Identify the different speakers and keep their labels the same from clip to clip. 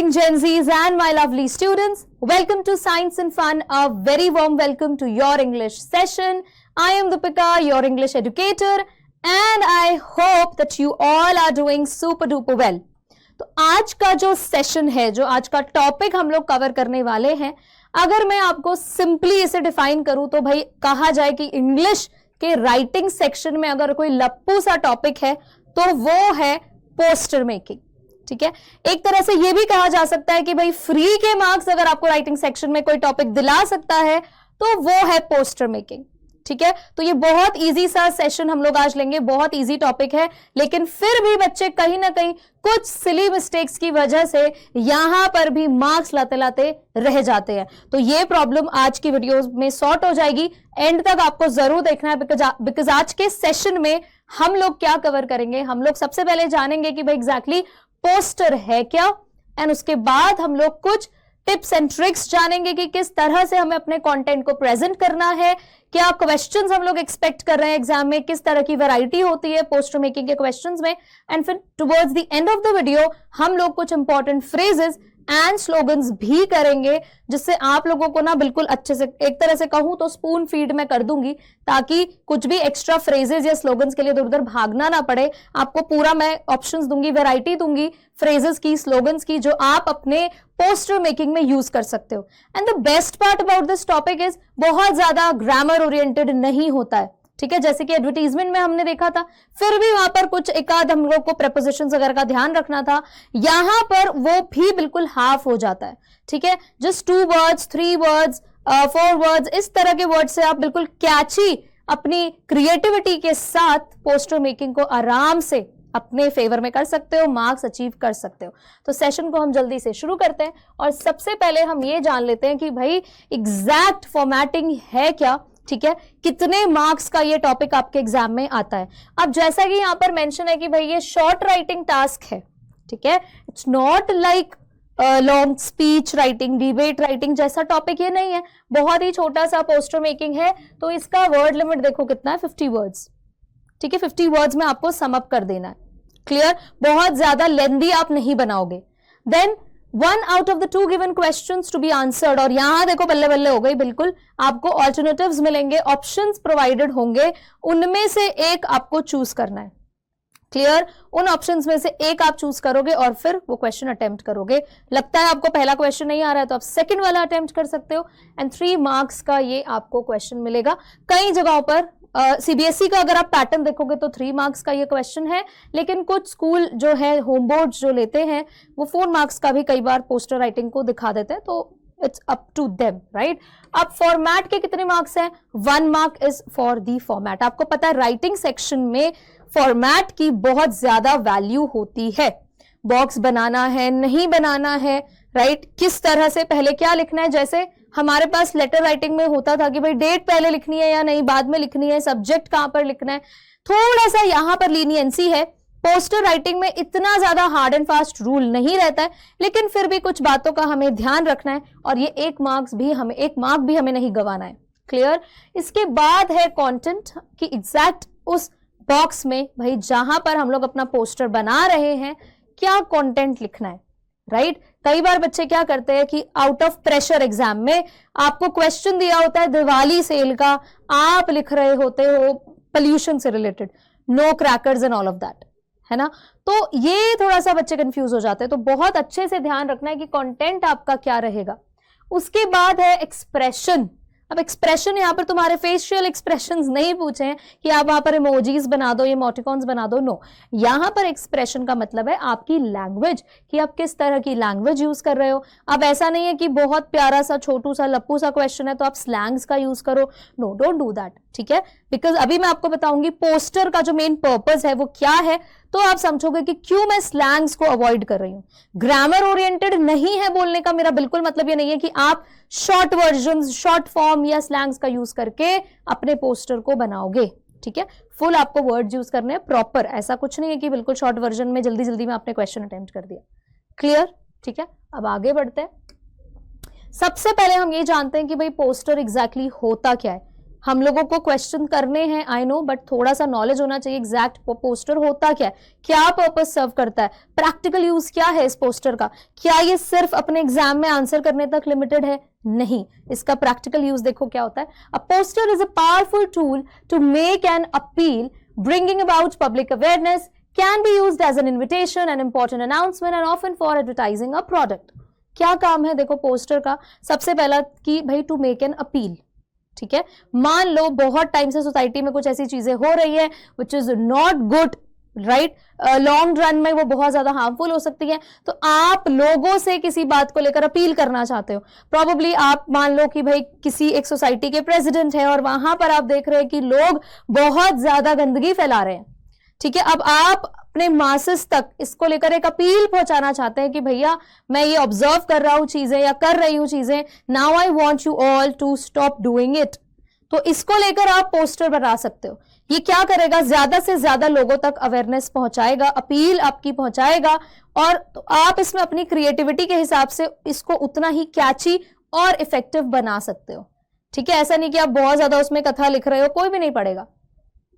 Speaker 1: morning, Gen Zs and my lovely students. Welcome to Science and Fun. A very warm welcome to your English session. I am Deepika, your English educator, and I hope that you all are doing super duper well. तो आज का जो session है, जो आज का topic हम लोग कवर करने वाले हैं, अगर मैं आपको सिंपली इसे डिफाइन करूं तो भाई कहा जाए कि इंग्लिश के राइटिंग सेक्शन में अगर कोई लप्पू सा टॉपिक है तो वो है पोस्टर मेकिंग. ठीक है, एक तरह से ये भी कहा जा सकता है कि भाई फ्री के मार्क्स अगर आपको राइटिंग सेक्शन में कोई टॉपिक दिला सकता है तो वो है पोस्टर मेकिंग. ठीक है, तो ये बहुत इजी सा सेशन हम लोग आज लेंगे. बहुत इजी टॉपिक है, लेकिन फिर भी बच्चे कहीं ना कहीं कुछ सिली मिस्टेक्स की वजह से यहां पर भी मार्क्स लाते लाते रह जाते हैं. तो ये प्रॉब्लम आज की वीडियो में सॉर्ट हो जाएगी. एंड तक आपको जरूर देखना है, बिकॉज आज के सेशन में हम लोग क्या कवर करेंगे. हम लोग सबसे पहले जानेंगे कि भाई एग्जैक्टली पोस्टर है क्या, एंड उसके बाद हम लोग कुछ टिप्स एंड ट्रिक्स जानेंगे कि किस तरह से हमें अपने कंटेंट को प्रेजेंट करना है, क्या क्वेश्चंस हम लोग एक्सपेक्ट कर रहे हैं एग्जाम में, किस तरह की वैरायटी होती है पोस्टर मेकिंग के क्वेश्चंस में. एंड फिर towards the end of the video हम लोग कुछ इंपॉर्टेंट फ्रेजेस एंड स्लोगन्स भी करेंगे, जिससे आप लोगों को ना बिल्कुल अच्छे से, एक तरह से कहूं तो स्पून फीड में कर दूंगी, ताकि कुछ भी एक्स्ट्रा फ्रेजेस या स्लोगन्स के लिए इधर उधर भागना ना पड़े. आपको पूरा मैं ऑप्शंस दूंगी, वैरायटी दूंगी फ्रेजेस की, स्लोगन्स की, जो आप अपने पोस्टर मेकिंग में यूज कर सकते हो. And the best part about this topic is बहुत ज्यादा ग्रामर ओरिएंटेड नहीं होता है. ठीक है, जैसे कि एडवर्टीजमेंट में हमने देखा था, फिर भी वहां पर कुछ एकाध हम लोग को प्रेपोजिशंस वगैरह का ध्यान रखना था. यहां पर वो भी बिल्कुल हाफ हो जाता है. ठीक है, जस्ट 2 वर्ड्स, 3 वर्ड्स, 4 वर्ड्स, इस तरह के वर्ड से आप बिल्कुल कैची अपनी क्रिएटिविटी के साथ पोस्टर मेकिंग को आराम से अपने फेवर में कर सकते हो, मार्क्स अचीव कर सकते हो. तो सेशन को हम जल्दी से शुरू करते हैं, और सबसे पहले हम ये जान लेते हैं कि भाई एग्जैक्ट फॉर्मेटिंग है क्या. ठीक है, कितने मार्क्स का ये टॉपिक आपके एग्जाम में आता है. अब जैसा कि यहां पर मेंशन है कि भाई ये शॉर्ट राइटिंग टास्क है. ठीक है, it's not like long speech writing, debate writing जैसा टॉपिक ये नहीं है. बहुत ही छोटा सा पोस्टर मेकिंग है, तो इसका वर्ड लिमिट देखो कितना है, 50 वर्ड्स. ठीक है, 50 वर्ड्स में आपको सम अप कर देना है. क्लियर, बहुत ज्यादा लेंदी आप नहीं बनाओगे. Then 1 out of the 2 given questions to be answered, और यहां देखो बल्ले बल्ले हो गई बिल्कुल. आपको ऑल्टरनेटिव्स मिलेंगे, ऑप्शंस प्रोवाइडेड होंगे, उनमें से एक आपको चूज करना है. क्लियर, उन ऑप्शंस में से एक आप चूज करोगे और फिर वो क्वेश्चन अटेम्प्ट करोगे. लगता है आपको पहला क्वेश्चन नहीं आ रहा है तो आप सेकंड वाला अटेम्प्ट कर सकते हो, एंड 3 मार्क्स का ये आपको क्वेश्चन मिलेगा. कई जगहों पर सीबीएसई का अगर आप पैटर्न देखोगे तो 3 मार्क्स का ये क्वेश्चन है, लेकिन कुछ स्कूल जो है, होम बोर्ड जो लेते हैं, वो 4 मार्क्स का भी कई बार पोस्टर राइटिंग को दिखा देते हैं. तो it's up to them, right. अब फॉर्मेट के कितने मार्क्स हैं? 1 mark is for the format. आपको पता है राइटिंग सेक्शन में फॉर्मेट की बहुत ज्यादा वैल्यू होती है. बॉक्स बनाना है, नहीं बनाना है, राइट, किस तरह से पहले क्या लिखना है. जैसे हमारे पास लेटर राइटिंग में होता था कि भाई डेट पहले लिखनी है या नहीं, बाद में लिखनी है, सब्जेक्ट कहां पर लिखना है. थोड़ा सा यहां पर लीनियंसी है. पोस्टर राइटिंग में इतना ज्यादा हार्ड एंड फास्ट रूल नहीं रहता है, लेकिन फिर भी कुछ बातों का हमें ध्यान रखना है, और ये 1 मार्क भी हमें नहीं गंवाना है. क्लियर. इसके बाद है कंटेंट, कि एग्जैक्ट उस बॉक्स में भाई जहां पर हम लोग अपना पोस्टर बना रहे हैं क्या कंटेंट लिखना है. राइट, कई बार बच्चे क्या करते हैं कि आउट ऑफ प्रेशर एग्जाम में आपको क्वेश्चन दिया होता है दिवाली सेल का, आप लिख रहे होते हो पोल्यूशन से related, no crackers and all of that, है ना. तो ये थोड़ा सा बच्चे कंफ्यूज हो जाते हैं. तो बहुत अच्छे से ध्यान रखना है कि कंटेंट आपका क्या रहेगा. उसके बाद है एक्सप्रेशन. अब एक्सप्रेशन यहाँ पर तुम्हारे फेशियल एक्सप्रेशंस नहीं पूछे हैं कि आप वहां पर इमोजीज बना दो, इमोटिकॉन्स बना दो. नो, यहाँ पर एक्सप्रेशन का मतलब है आपकी लैंग्वेज, कि आप किस तरह की लैंग्वेज यूज कर रहे हो. अब ऐसा नहीं है कि बहुत प्यारा सा छोटू सा लप्पू सा क्वेश्चन है तो आप स्लैंग्स का यूज करो. No, don't do that. ठीक है, बिकॉज अभी मैं आपको बताऊंगी पोस्टर का जो मेन पर्पस है वो क्या है, तो आप समझोगे कि क्यों मैं स्लैंग्स को अवॉइड कर रही हूं. ग्रामर ओरिएंटेड नहीं है बोलने का मेरा बिल्कुल मतलब ये नहीं है कि आप शॉर्ट वर्जन, शॉर्ट फॉर्म या स्लैंग्स का यूज करके अपने पोस्टर को बनाओगे. ठीक है, फुल आपको वर्ड्स यूज करने हैं प्रॉपर. ऐसा कुछ नहीं है कि बिल्कुल शॉर्ट वर्जन में जल्दी जल्दी में आपने क्वेश्चन अटेम्प्ट कर दिया. क्लियर. ठीक है, अब आगे बढ़ते हैं. सबसे पहले हम ये जानते हैं कि भाई पोस्टर एग्जैक्टली होता क्या है. हम लोगों को क्वेश्चन करने हैं, आई नो, बट थोड़ा सा नॉलेज होना चाहिए एग्जैक्ट पोस्टर होता क्या है, क्या पर्पस सर्व करता है, प्रैक्टिकल यूज क्या है इस पोस्टर का, क्या ये सिर्फ अपने एग्जाम में आंसर करने तक लिमिटेड है, नहीं, इसका प्रैक्टिकल यूज देखो क्या होता है। A poster is a powerful tool to make an appeal, bringing about public awareness, can be used as an invitation, an important announcement and often for advertising a product. क्या काम है देखो poster का, सबसे पहला कि भाई टू मेक एन अपील, ठीक है। मान लो बहुत टाइम से सोसाइटी में कुछ ऐसी चीजें हो रही है which is not good, right, long run में वो बहुत ज्यादा हार्मफुल हो सकती है, तो आप लोगों से किसी बात को लेकर अपील करना चाहते हो। प्रॉबेबली आप मान लो कि भाई किसी एक सोसाइटी के प्रेसिडेंट है और वहां पर आप देख रहे हैं कि लोग बहुत ज्यादा गंदगी फैला रहे हैं, ठीक है। अब आप अपने मासेस तक इसको लेकर एक अपील पहुंचाना चाहते हैं कि भैया मैं ये ऑब्जर्व कर रहा हूं चीजें या कर रही हूं चीजें, now I want you all to stop doing it. तो इसको लेकर आप पोस्टर बना सकते हो। ये क्या करेगा, ज्यादा से ज्यादा लोगों तक अवेयरनेस पहुंचाएगा, अपील आपकी पहुंचाएगा, और तो आप इसमें अपनी क्रिएटिविटी के हिसाब से इसको उतना ही कैची और इफेक्टिव बना सकते हो, ठीक है। ऐसा नहीं कि आप बहुत ज्यादा उसमें कथा लिख रहे हो, कोई भी नहीं पढ़ेगा,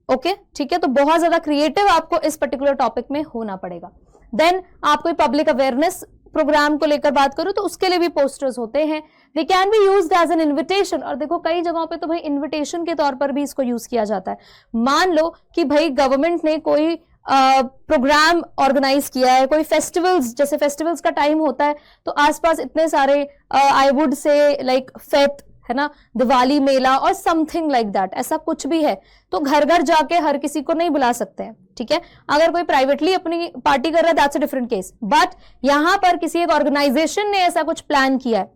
Speaker 1: ओके, ठीक है। तो बहुत ज्यादा क्रिएटिव आपको इस पर्टिकुलर टॉपिक में होना पड़ेगा। देन आप कोई पब्लिक अवेयरनेस प्रोग्राम को लेकर बात करो तो उसके लिए भी पोस्टर्स होते हैं, they can be used as an invitation, और देखो कई जगहों पे तो भाई इन्विटेशन के तौर पर भी इसको यूज किया जाता है। मान लो कि भाई गवर्नमेंट ने कोई प्रोग्राम ऑर्गेनाइज किया है, कोई फेस्टिवल्स, जैसे फेस्टिवल्स का टाइम होता है तो आसपास इतने सारे I would say like faith है ना, दिवाली मेला और समथिंग लाइक दैट, ऐसा कुछ भी है तो घर घर जाके हर किसी को नहीं बुला सकते हैं, ठीक है। अगर कोई प्राइवेटली अपनी पार्टी कर रहा है that's a different case, but यहां पर किसी एक ऑर्गेनाइजेशन ने ऐसा कुछ प्लान किया है,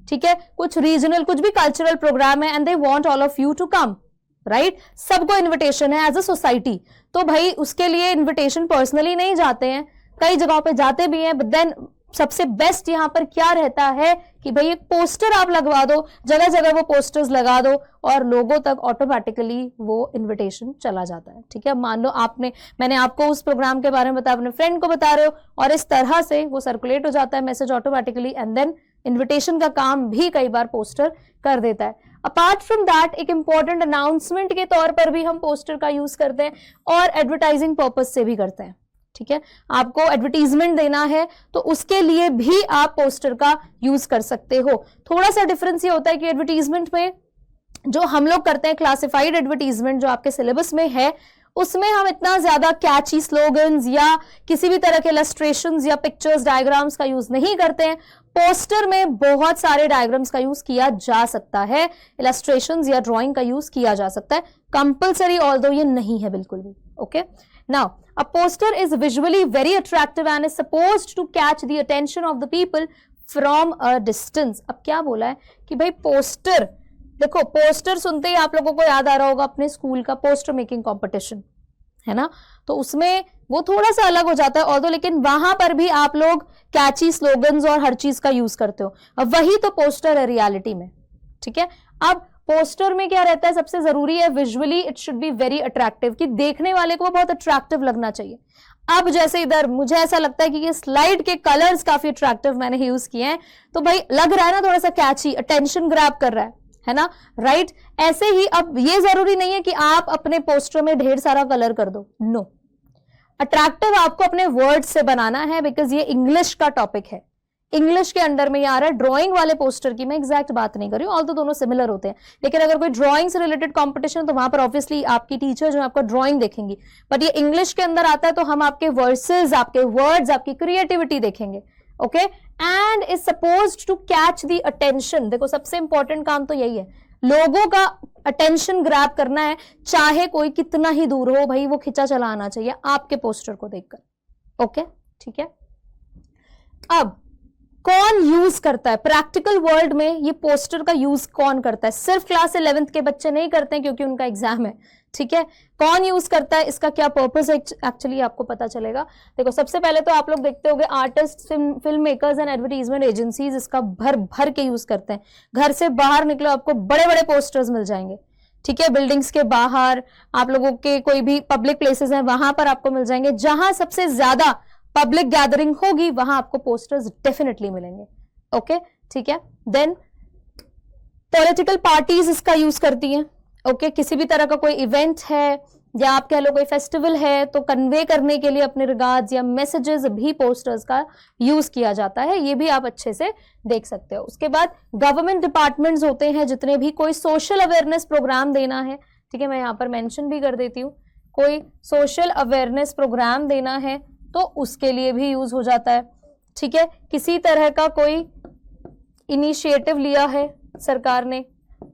Speaker 1: ठीक है, कुछ रीजनल कुछ भी कल्चरल प्रोग्राम है and they want all of you to come, right, सबको इन्विटेशन है एज अ सोसाइटी, तो भाई उसके लिए इन्विटेशन पर्सनली नहीं जाते हैं, कई जगहों पे जाते भी हैं, बट देन सबसे बेस्ट यहां पर क्या रहता है कि भाई एक पोस्टर आप लगवा दो, जगह जगह वो पोस्टर्स लगा दो और लोगों तक ऑटोमेटिकली वो इनविटेशन चला जाता है, ठीक है। मान लो मैंने आपको उस प्रोग्राम के बारे में बताया, अपने फ्रेंड को बता रहे हो और इस तरह से वो सर्कुलेट हो जाता है message automatically, and then invitation का काम भी कई बार पोस्टर कर देता है। अपार्ट फ्रॉम दैट एक इंपॉर्टेंट अनाउंसमेंट के तौर पर भी हम पोस्टर का यूज करते हैं और एडवर्टाइजिंग पर्पज से भी करते हैं, ठीक है। आपको एडवर्टीजमेंट देना है तो उसके लिए भी आप पोस्टर का यूज कर सकते हो। थोड़ा सा डिफरेंस ये होता है कि एडवर्टीजमेंट में जो हम लोग करते हैं क्लासिफाइड एडवर्टीजमेंट जो आपके सिलेबस में है, उसमें हम इतना ज्यादा कैची स्लोगन्स या किसी भी तरह के इलस्ट्रेशंस या पिक्चर्स डायग्राम्स का यूज नहीं करते हैं। पोस्टर में बहुत सारे डायग्राम्स का यूज किया जा सकता है, इलस्ट्रेशंस या ड्राइंग का यूज किया जा सकता है, कंपल्सरी ऑल्दो ये नहीं है बिल्कुल भी, okay. Now a poster is visually very attractive and is supposed to catch the attention of the people from a distance। अब क्या बोला है कि भाई पोस्टर, देखो पोस्टर सुनते ही आप लोगों को याद आ रहा होगा अपने स्कूल का पोस्टर मेकिंग कंपटीशन, है ना, तो उसमें वो थोड़ा सा अलग हो जाता है ऑल्दो, लेकिन वहां पर भी आप लोग कैची स्लोगन्स और हर चीज का यूज करते हो। अब वही तो पोस्टर है रियलिटी में, ठीक है। अब पोस्टर में क्या रहता है, सबसे जरूरी है visually it should be very attractive, कि देखने वाले को बहुत अट्रैक्टिव लगना चाहिए। अब जैसे इधर मुझे ऐसा लगता है कि ये स्लाइड के कलर्स काफी अट्रैक्टिव मैंने यूज किए हैं, तो भाई लग रहा है ना थोड़ा सा कैची, अटेंशन ग्रैब कर रहा है ना, राइट। ऐसे ही अब ये जरूरी नहीं है कि आप अपने पोस्टर में ढेर सारा कलर कर दो, नो, अट्रैक्टिव आपको अपने वर्ड से बनाना है, बिकॉज ये इंग्लिश का टॉपिक है, इंग्लिश के अंडर में ये आ रहा है। ड्राइंग वाले पोस्टर की मैं एग्जैक्ट बात नहीं कर रही हूँ, ऑल तो दोनों सिमिलर होते हैं, लेकिन अगर कोई ड्राइंग से रिलेटेड कंपटीशन तो वहां पर ऑब्वियसली आपकी टीचर जो आपका ड्राइंग देखेंगी, बट ये इंग्लिश के अंदर आता है तो हम आपके वर्सेस, आपके वर्ड्स, आपकी क्रिएटिविटी देखेंगे, okay. And is supposed to catch the attention, देखो सबसे इंपॉर्टेंट काम तो यही है, लोगों का अटेंशन ग्रैब करना है, चाहे कोई कितना ही दूर हो, भाई वो खिंचा चला आना चाहिए आपके पोस्टर को देखकर, ओके, ठीक है। अब कौन यूज करता है प्रैक्टिकल वर्ल्ड में, ये पोस्टर का यूज कौन करता है, सिर्फ क्लास 11th के बच्चे नहीं करते हैं क्योंकि उनका एग्जाम है, ठीक है। कौन यूज करता है, इसका क्या पर्पस है एक्चुअली आपको पता चलेगा। देखो सबसे पहले तो आप लोग देखते होंगे artist, film makers and advertisement agencies इसका भर भर के यूज करते हैं। घर से बाहर निकलो आपको बड़े बड़े पोस्टर्स मिल जाएंगे, ठीक है, बिल्डिंग्स के बाहर, आप लोगों के कोई भी पब्लिक प्लेसेस हैं वहां पर आपको मिल जाएंगे, जहां सबसे ज्यादा पब्लिक गैदरिंग होगी वहां आपको पोस्टर्स डेफिनेटली मिलेंगे, ओके, ठीक है। देन पॉलिटिकल पार्टीज इसका यूज करती हैं, ओके किसी भी तरह का कोई इवेंट है या आप कह लो कोई फेस्टिवल है तो कन्वे करने के लिए अपने रिगार्ड्स या मैसेजेस भी पोस्टर्स का यूज किया जाता है, ये भी आप अच्छे से देख सकते हो। उसके बाद गवर्नमेंट डिपार्टमेंट्स होते हैं, जितने भी कोई सोशल अवेयरनेस प्रोग्राम देना है, ठीक है, मैं यहाँ पर मेंशन भी कर देती हूँ, कोई सोशल अवेयरनेस प्रोग्राम देना है तो उसके लिए भी यूज हो जाता है, ठीक है। किसी तरह का कोई इनिशिएटिव लिया है सरकार ने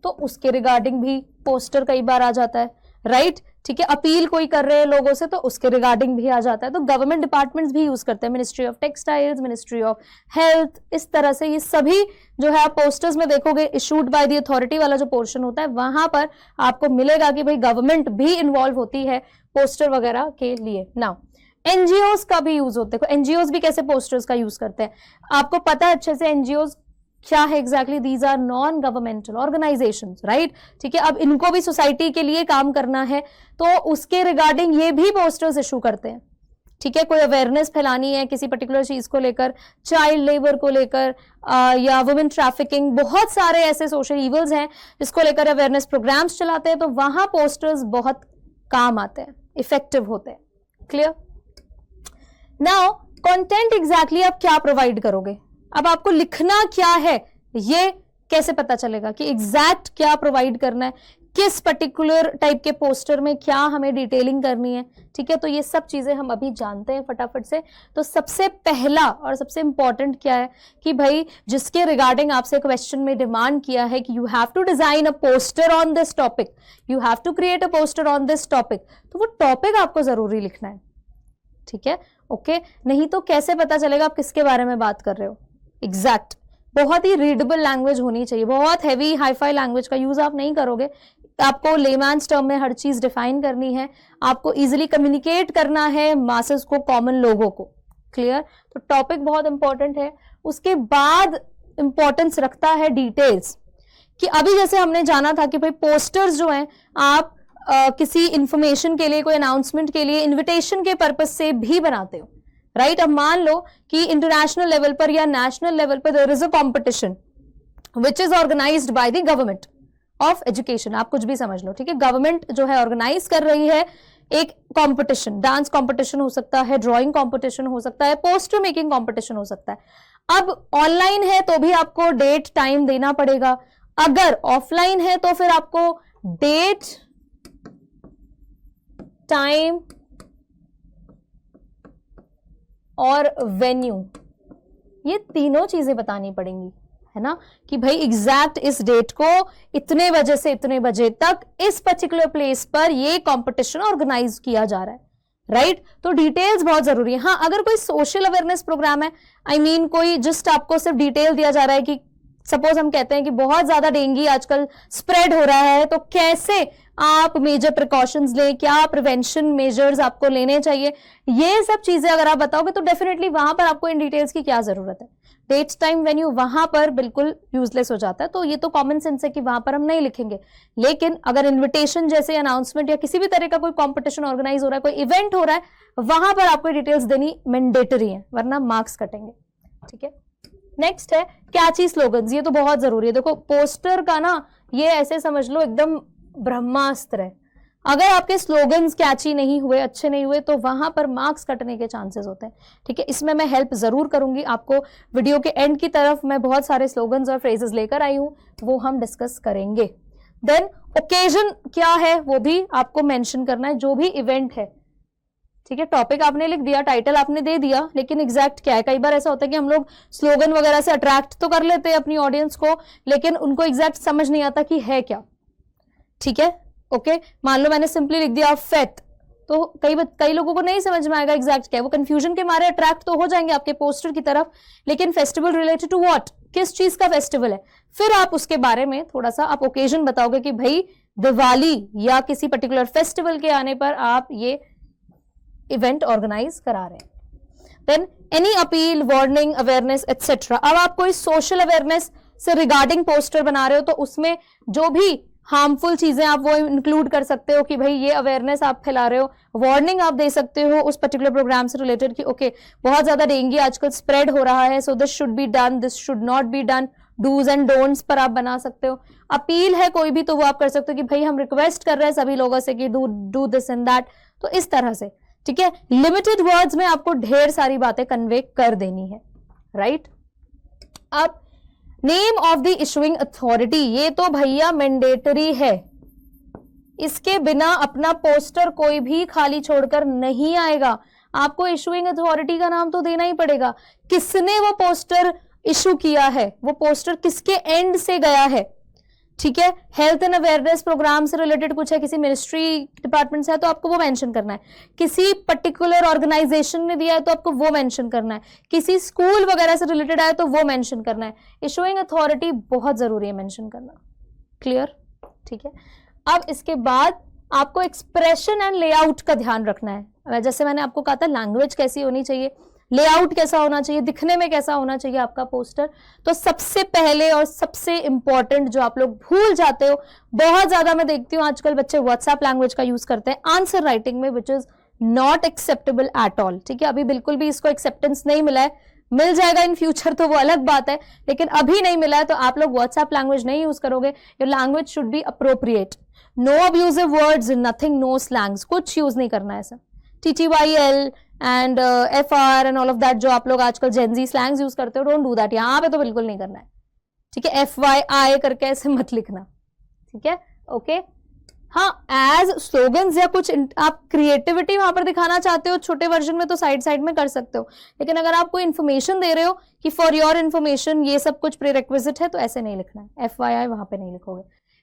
Speaker 1: तो उसके रिगार्डिंग भी पोस्टर कई बार आ जाता है, राइट, ठीक है। अपील कोई कर रहे हैं लोगों से तो उसके रिगार्डिंग भी आ जाता है, तो गवर्नमेंट डिपार्टमेंट्स भी यूज करते हैं, ministry of textiles, ministry of health, इस तरह से ये सभी जो है आप पोस्टर्स में देखोगे इशूड बाय द अथॉरिटी वाला जो पोर्शन होता है वहां पर आपको मिलेगा कि भाई गवर्नमेंट भी इन्वॉल्व होती है पोस्टर वगैरह के लिए। नाउ एनजीओज का भी यूज होता है, एनजीओज भी कैसे पोस्टर्स का यूज करते हैं आपको पता है अच्छे से, एनजीओज क्या है exactly, these are non governmental organisations, right, ठीक है। अब इनको भी सोसाइटी के लिए काम करना है तो उसके रिगार्डिंग ये भी पोस्टर्स इशू करते हैं, ठीक है। कोई अवेयरनेस फैलानी है किसी पर्टिकुलर चीज को लेकर, चाइल्ड लेबर को लेकर या वुमेन ट्रैफिकिंग, बहुत सारे ऐसे सोशल इवल्स हैं जिसको लेकर अवेयरनेस प्रोग्राम्स चलाते हैं, तो वहां पोस्टर्स बहुत काम आते हैं, इफेक्टिव होते हैं, क्लियर। नाउ कंटेंट एग्जैक्टली आप क्या प्रोवाइड करोगे, अब आपको लिखना क्या है ये कैसे पता चलेगा कि एग्जैक्ट क्या प्रोवाइड करना है, किस पर्टिकुलर टाइप के पोस्टर में क्या हमें डिटेलिंग करनी है, ठीक है। तो ये सब चीजें हम अभी जानते हैं फटाफट से। तो सबसे पहला और सबसे इंपॉर्टेंट क्या है कि भाई जिसके रिगार्डिंग आपसे क्वेश्चन में डिमांड किया है कि you have to design a poster on this topic, you have to create a poster on this topic, तो वो टॉपिक आपको जरूरी लिखना है, ठीक है, ओके। नहीं तो कैसे पता चलेगा आप किसके बारे में बात कर रहे हो, एग्जैक्ट बहुत ही रीडेबल लैंग्वेज होनी चाहिए, बहुत हैवी हाईफाई लैंग्वेज का यूज आप नहीं करोगे, आपको लेमैन्स टर्म में हर चीज डिफाइन करनी है, आपको इजीली कम्युनिकेट करना है मासेस को, कॉमन लोगों को, क्लियर। तो टॉपिक बहुत इंपॉर्टेंट है। उसके बाद इंपॉर्टेंस रखता है डिटेल्स, कि अभी जैसे हमने जाना था कि भाई पोस्टर्स जो हैं आप किसी इंफॉर्मेशन के लिए, कोई अनाउंसमेंट के लिए, इन्विटेशन के पर्पज से भी बनाते हो, राइट। अब मान लो कि इंटरनेशनल लेवल पर या नेशनल लेवल पर there is a competition which is organised by the government of education, आप कुछ भी समझ लो, ठीक है। गवर्नमेंट जो है ऑर्गेनाइज कर रही है एक कंपटीशन, डांस कंपटीशन हो सकता है, ड्राइंग कंपटीशन हो सकता है, पोस्टर मेकिंग कंपटीशन हो सकता है। अब ऑनलाइन है तो भी आपको डेट टाइम देना पड़ेगा, अगर ऑफलाइन है तो फिर आपको डेट टाइम और वेन्यू, ये तीनों चीजें बतानी पड़ेंगी, है ना, कि भाई एग्जैक्ट इस डेट को इतने बजे से इतने बजे तक इस पर्टिकुलर प्लेस पर ये कंपटीशन ऑर्गेनाइज किया जा रहा है, राइट। तो डिटेल्स बहुत जरूरी है। हाँ, अगर कोई सोशल अवेयरनेस प्रोग्राम है, आई मीन कोई जस्ट आपको सिर्फ डिटेल दिया जा रहा है कि सपोज हम कहते हैं कि बहुत ज्यादा डेंगू आजकल स्प्रेड हो रहा है, तो कैसे आप मेजर प्रिकॉशंस लें, क्या प्रिवेंशन मेजर्स आपको लेने चाहिए, ये सब चीजें अगर आप बताओगे तो डेफिनेटली वहां पर आपको इन डिटेल्स की क्या जरूरत है। डेट टाइम वेन्यू वहां पर बिल्कुल यूजलेस हो जाता है, तो ये तो कॉमन सेंस है कि वहां पर हम नहीं लिखेंगे। लेकिन अगर इन्विटेशन जैसे अनाउंसमेंट या किसी भी तरह का कोई कॉम्पिटिशन ऑर्गेनाइज हो रहा है, कोई इवेंट हो रहा है, वहां पर आपको डिटेल्स देनी मैंडेटरी है, वरना मार्क्स कटेंगे, ठीक है। नेक्स्ट है कैची स्लोगन्स, ये तो बहुत जरूरी है। देखो पोस्टर का ना ये ऐसे समझ लो एकदम ब्रह्मास्त्र है, अगर आपके स्लोगन्स कैची नहीं हुए, अच्छे नहीं हुए, तो वहां पर मार्क्स कटने के चांसेस होते हैं, ठीक है। इसमें मैं हेल्प जरूर करूंगी आपको, वीडियो के एंड की तरफ मैं बहुत सारे स्लोगन्स और फ्रेजेस लेकर आई हूं, वो हम डिस्कस करेंगे। देन ओकेजन क्या है वो भी आपको मेंशन करना है, जो भी इवेंट है, ठीक है। टॉपिक आपने लिख दिया, टाइटल आपने दे दिया, लेकिन एग्जैक्ट क्या है। कई बार ऐसा होता है कि हम लोग स्लोगन वगैरह से अट्रैक्ट तो कर लेते हैं अपनी ऑडियंस को, लेकिन उनको एग्जैक्ट समझ नहीं आता कि है क्या, ठीक है, ओके। मान लो मैंने सिंपली लिख दिया फेथ, तो कई लोगों को नहीं समझ में आएगा एग्जैक्ट क्या है, वो कंफ्यूजन के मारे अट्रैक्ट तो हो जाएंगे आपके पोस्टर की तरफ, लेकिन फेस्टिवल रिलेटेड टू व्हाट, किस चीज का फेस्टिवल है, फिर आप उसके बारे में थोड़ा सा आप ओकेजन बताओगे कि भाई दिवाली या किसी पर्टिकुलर फेस्टिवल के आने पर आप ये इवेंट ऑर्गेनाइज करा रहे हैं। Then any appeal, warning, awareness etcetera. अब आप कोई सोशल अवेयरनेस से रिगार्डिंग पोस्टर बना रहे हो तो उसमें जो भी हार्मफुल चीजें आप वो इंक्लूड कर सकते हो कि भाई ये अवेयरनेस आप फैला रहे हो, वार्निंग आप दे सकते हो उस पर्टिकुलर प्रोग्राम से रिलेटेड कि ओके बहुत ज्यादा डेंगू आजकल स्प्रेड हो रहा है, so this should be done, this should not be done, dos and don'ts पर आप बना सकते हो। अपील है कोई भी तो वो आप कर सकते हो कि भाई हम रिक्वेस्ट कर रहे हैं सभी लोगों से कि डू दिस एंड दैट, तो इस तरह से, ठीक है। लिमिटेड वर्ड्स में आपको ढेर सारी बातें कन्वे कर देनी है, राइट। अब name of the issuing authority, ये तो भैया मैंडेटरी है, इसके बिना अपना पोस्टर कोई भी खाली छोड़कर नहीं आएगा। आपको इशुइंग अथॉरिटी का नाम तो देना ही पड़ेगा, किसने वो पोस्टर इशू किया है, वो पोस्टर किसके एंड से गया है, ठीक है। हेल्थ एंड अवेयरनेस प्रोग्राम से रिलेटेड कुछ है, किसी मिनिस्ट्री डिपार्टमेंट से है तो आपको वो मेंशन करना है, किसी पर्टिकुलर ऑर्गेनाइजेशन ने दिया है तो आपको वो मेंशन करना है, किसी स्कूल वगैरह से रिलेटेड है तो वो मेंशन करना है। इशुइंग अथॉरिटी बहुत जरूरी है मेंशन करना, क्लियर, ठीक है। अब इसके बाद आपको एक्सप्रेशन एंड लेआउट का ध्यान रखना है। जैसे मैंने आपको कहा था लैंग्वेज कैसी होनी चाहिए, लेआउट कैसा होना चाहिए, दिखने में कैसा होना चाहिए आपका पोस्टर। तो सबसे पहले और सबसे इंपॉर्टेंट जो आप लोग भूल जाते हो, बहुत ज्यादा मैं देखती हूँ आजकल बच्चे व्हाट्सएप लैंग्वेज का यूज करते हैं आंसर राइटिंग में, which is not acceptable at all, ठीक है। अभी बिल्कुल भी इसको एक्सेप्टेंस नहीं मिला है, मिल जाएगा इन फ्यूचर तो वो अलग बात है, लेकिन अभी नहीं मिला है तो आप लोग व्हाट्सएप लैंग्वेज नहीं यूज करोगे। Your language should be appropriate, no abusive words, nothing, no slangs, कुछ यूज नहीं करना है ऐसा। TTYL and FR and all of that जो आप लोग आजकल जेनजी स्लैंग्स यूज करते हो, डोंट डू दैट, यहाँ पे तो बिल्कुल नहीं करना है, ठीक है। FYI करके ऐसे मत लिखना, ठीक है, ओके। हाँ, एज स्लोगन्स या कुछ आप क्रिएटिविटी वहां पर दिखाना चाहते हो छोटे वर्जन में तो साइड साइड में कर सकते हो, लेकिन अगर आप कोई इन्फॉर्मेशन दे रहे हो कि फॉर योर इन्फॉर्मेशन ये सब कुछ प्रीरेक्विजिट है तो ऐसे नहीं लिखना है, FYI वहां पे नहीं लिखोगे।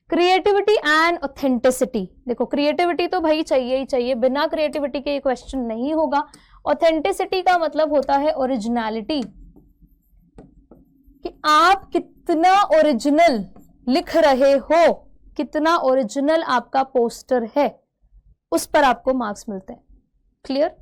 Speaker 1: क्रिएटिविटी एंड ऑथेंटिसिटी, देखो क्रिएटिविटी तो भाई चाहिए ही चाहिए, बिना क्रिएटिविटी के ये क्वेश्चन नहीं होगा। ऑथेंटिसिटी का मतलब होता है ओरिजिनलिटी, कि आप कितना ओरिजिनल लिख रहे हो, कितना ओरिजिनल आपका पोस्टर है, उस पर आपको मार्क्स मिलते हैं, क्लियर।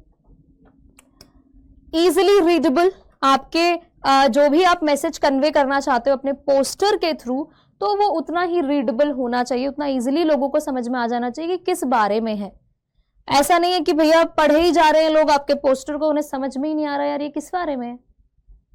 Speaker 1: इजिली रीडेबल, आपके जो भी आप मैसेज कन्वे करना चाहते हो अपने पोस्टर के थ्रू, तो वो उतना ही रीडेबल होना चाहिए, उतना इजीली लोगों को समझ में आ जाना चाहिए कि किस बारे में है। ऐसा नहीं है कि भैया पढ़े ही जा रहे हैं लोग आपके पोस्टर को, उन्हें समझ में ही नहीं आ रहा यार ये किस बारे में है,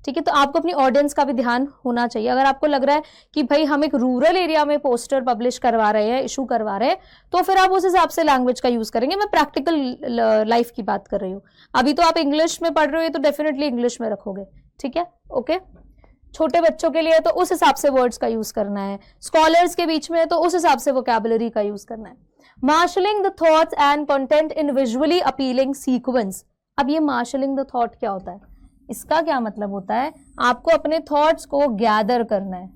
Speaker 1: ठीक है। तो आपको अपनी ऑडियंस का भी ध्यान होना चाहिए। अगर आपको लग रहा है कि भाई हम एक रूरल एरिया में पोस्टर पब्लिश करवा रहे हैं, इशू करवा रहे हैं, तो फिर आप उस हिसाब से लैंग्वेज का यूज करेंगे। मैं प्रैक्टिकल लाइफ की बात कर रही हूँ, अभी तो आप इंग्लिश में पढ़ रहे हो तो डेफिनेटली इंग्लिश में रखोगे, ठीक है, ओके। छोटे बच्चों के लिए तो उस हिसाब से वर्ड्स का यूज करना है, स्कॉलर्स के बीच में तो उस हिसाब से वोकैबुलरी का यूज करना है। Marshalling the thoughts and content in visually appealing sequence. अब ये मार्शलिंग द थॉट क्या होता है, इसका क्या मतलब होता है, आपको अपने थॉट्स को गैदर करना है,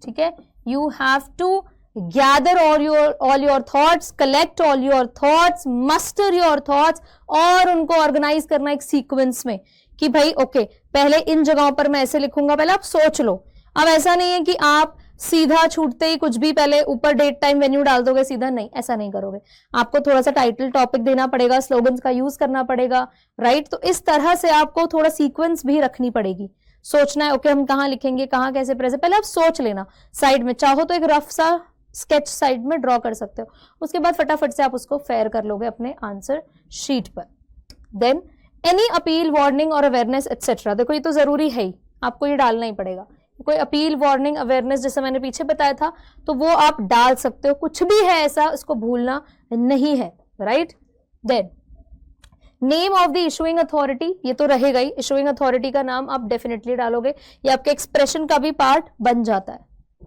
Speaker 1: ठीक है। You have to gather all your thoughts, collect all your thoughts, muster your thoughts, और उनको ऑर्गेनाइज करना एक सीक्वेंस में कि भाई ओके पहले इन जगहों पर मैं ऐसे लिखूंगा, पहले आप सोच लो। अब ऐसा नहीं है कि आप सीधा छूटते ही कुछ भी पहले ऊपर डेट टाइम वेन्यू डाल दोगे सीधा, नहीं, ऐसा नहीं करोगे। आपको थोड़ा सा टाइटल टॉपिक देना पड़ेगा, स्लोगन्स का यूज करना पड़ेगा, राइट। तो इस तरह से आपको थोड़ा सीक्वेंस भी रखनी पड़ेगी, सोचना है ओके हम कहाँ लिखेंगे, कहाँ कैसे प्रेजेंट, पहले आप सोच लेना। साइड में चाहो तो एक रफ सा स्केच साइड में ड्रॉ कर सकते हो, उसके बाद फटाफट से आप उसको फेयर कर लोगे अपने आंसर शीट पर। देन एनी अपील, वार्निंग और अवेयरनेस एटसेट्रा, देखो ये तो जरूरी है ही, आपको ये डालना ही पड़ेगा। कोई अपील, वार्निंग, अवेयरनेस जैसे मैंने पीछे बताया था तो वो आप डाल सकते हो, कुछ भी है ऐसा इसको भूलना नहीं है, right. Then name of the issuing authority, ये तो रहेगा ही, इशुइंग अथॉरिटी का नाम आप डेफिनेटली डालोगे, ये आपके एक्सप्रेशन का भी पार्ट बन जाता है,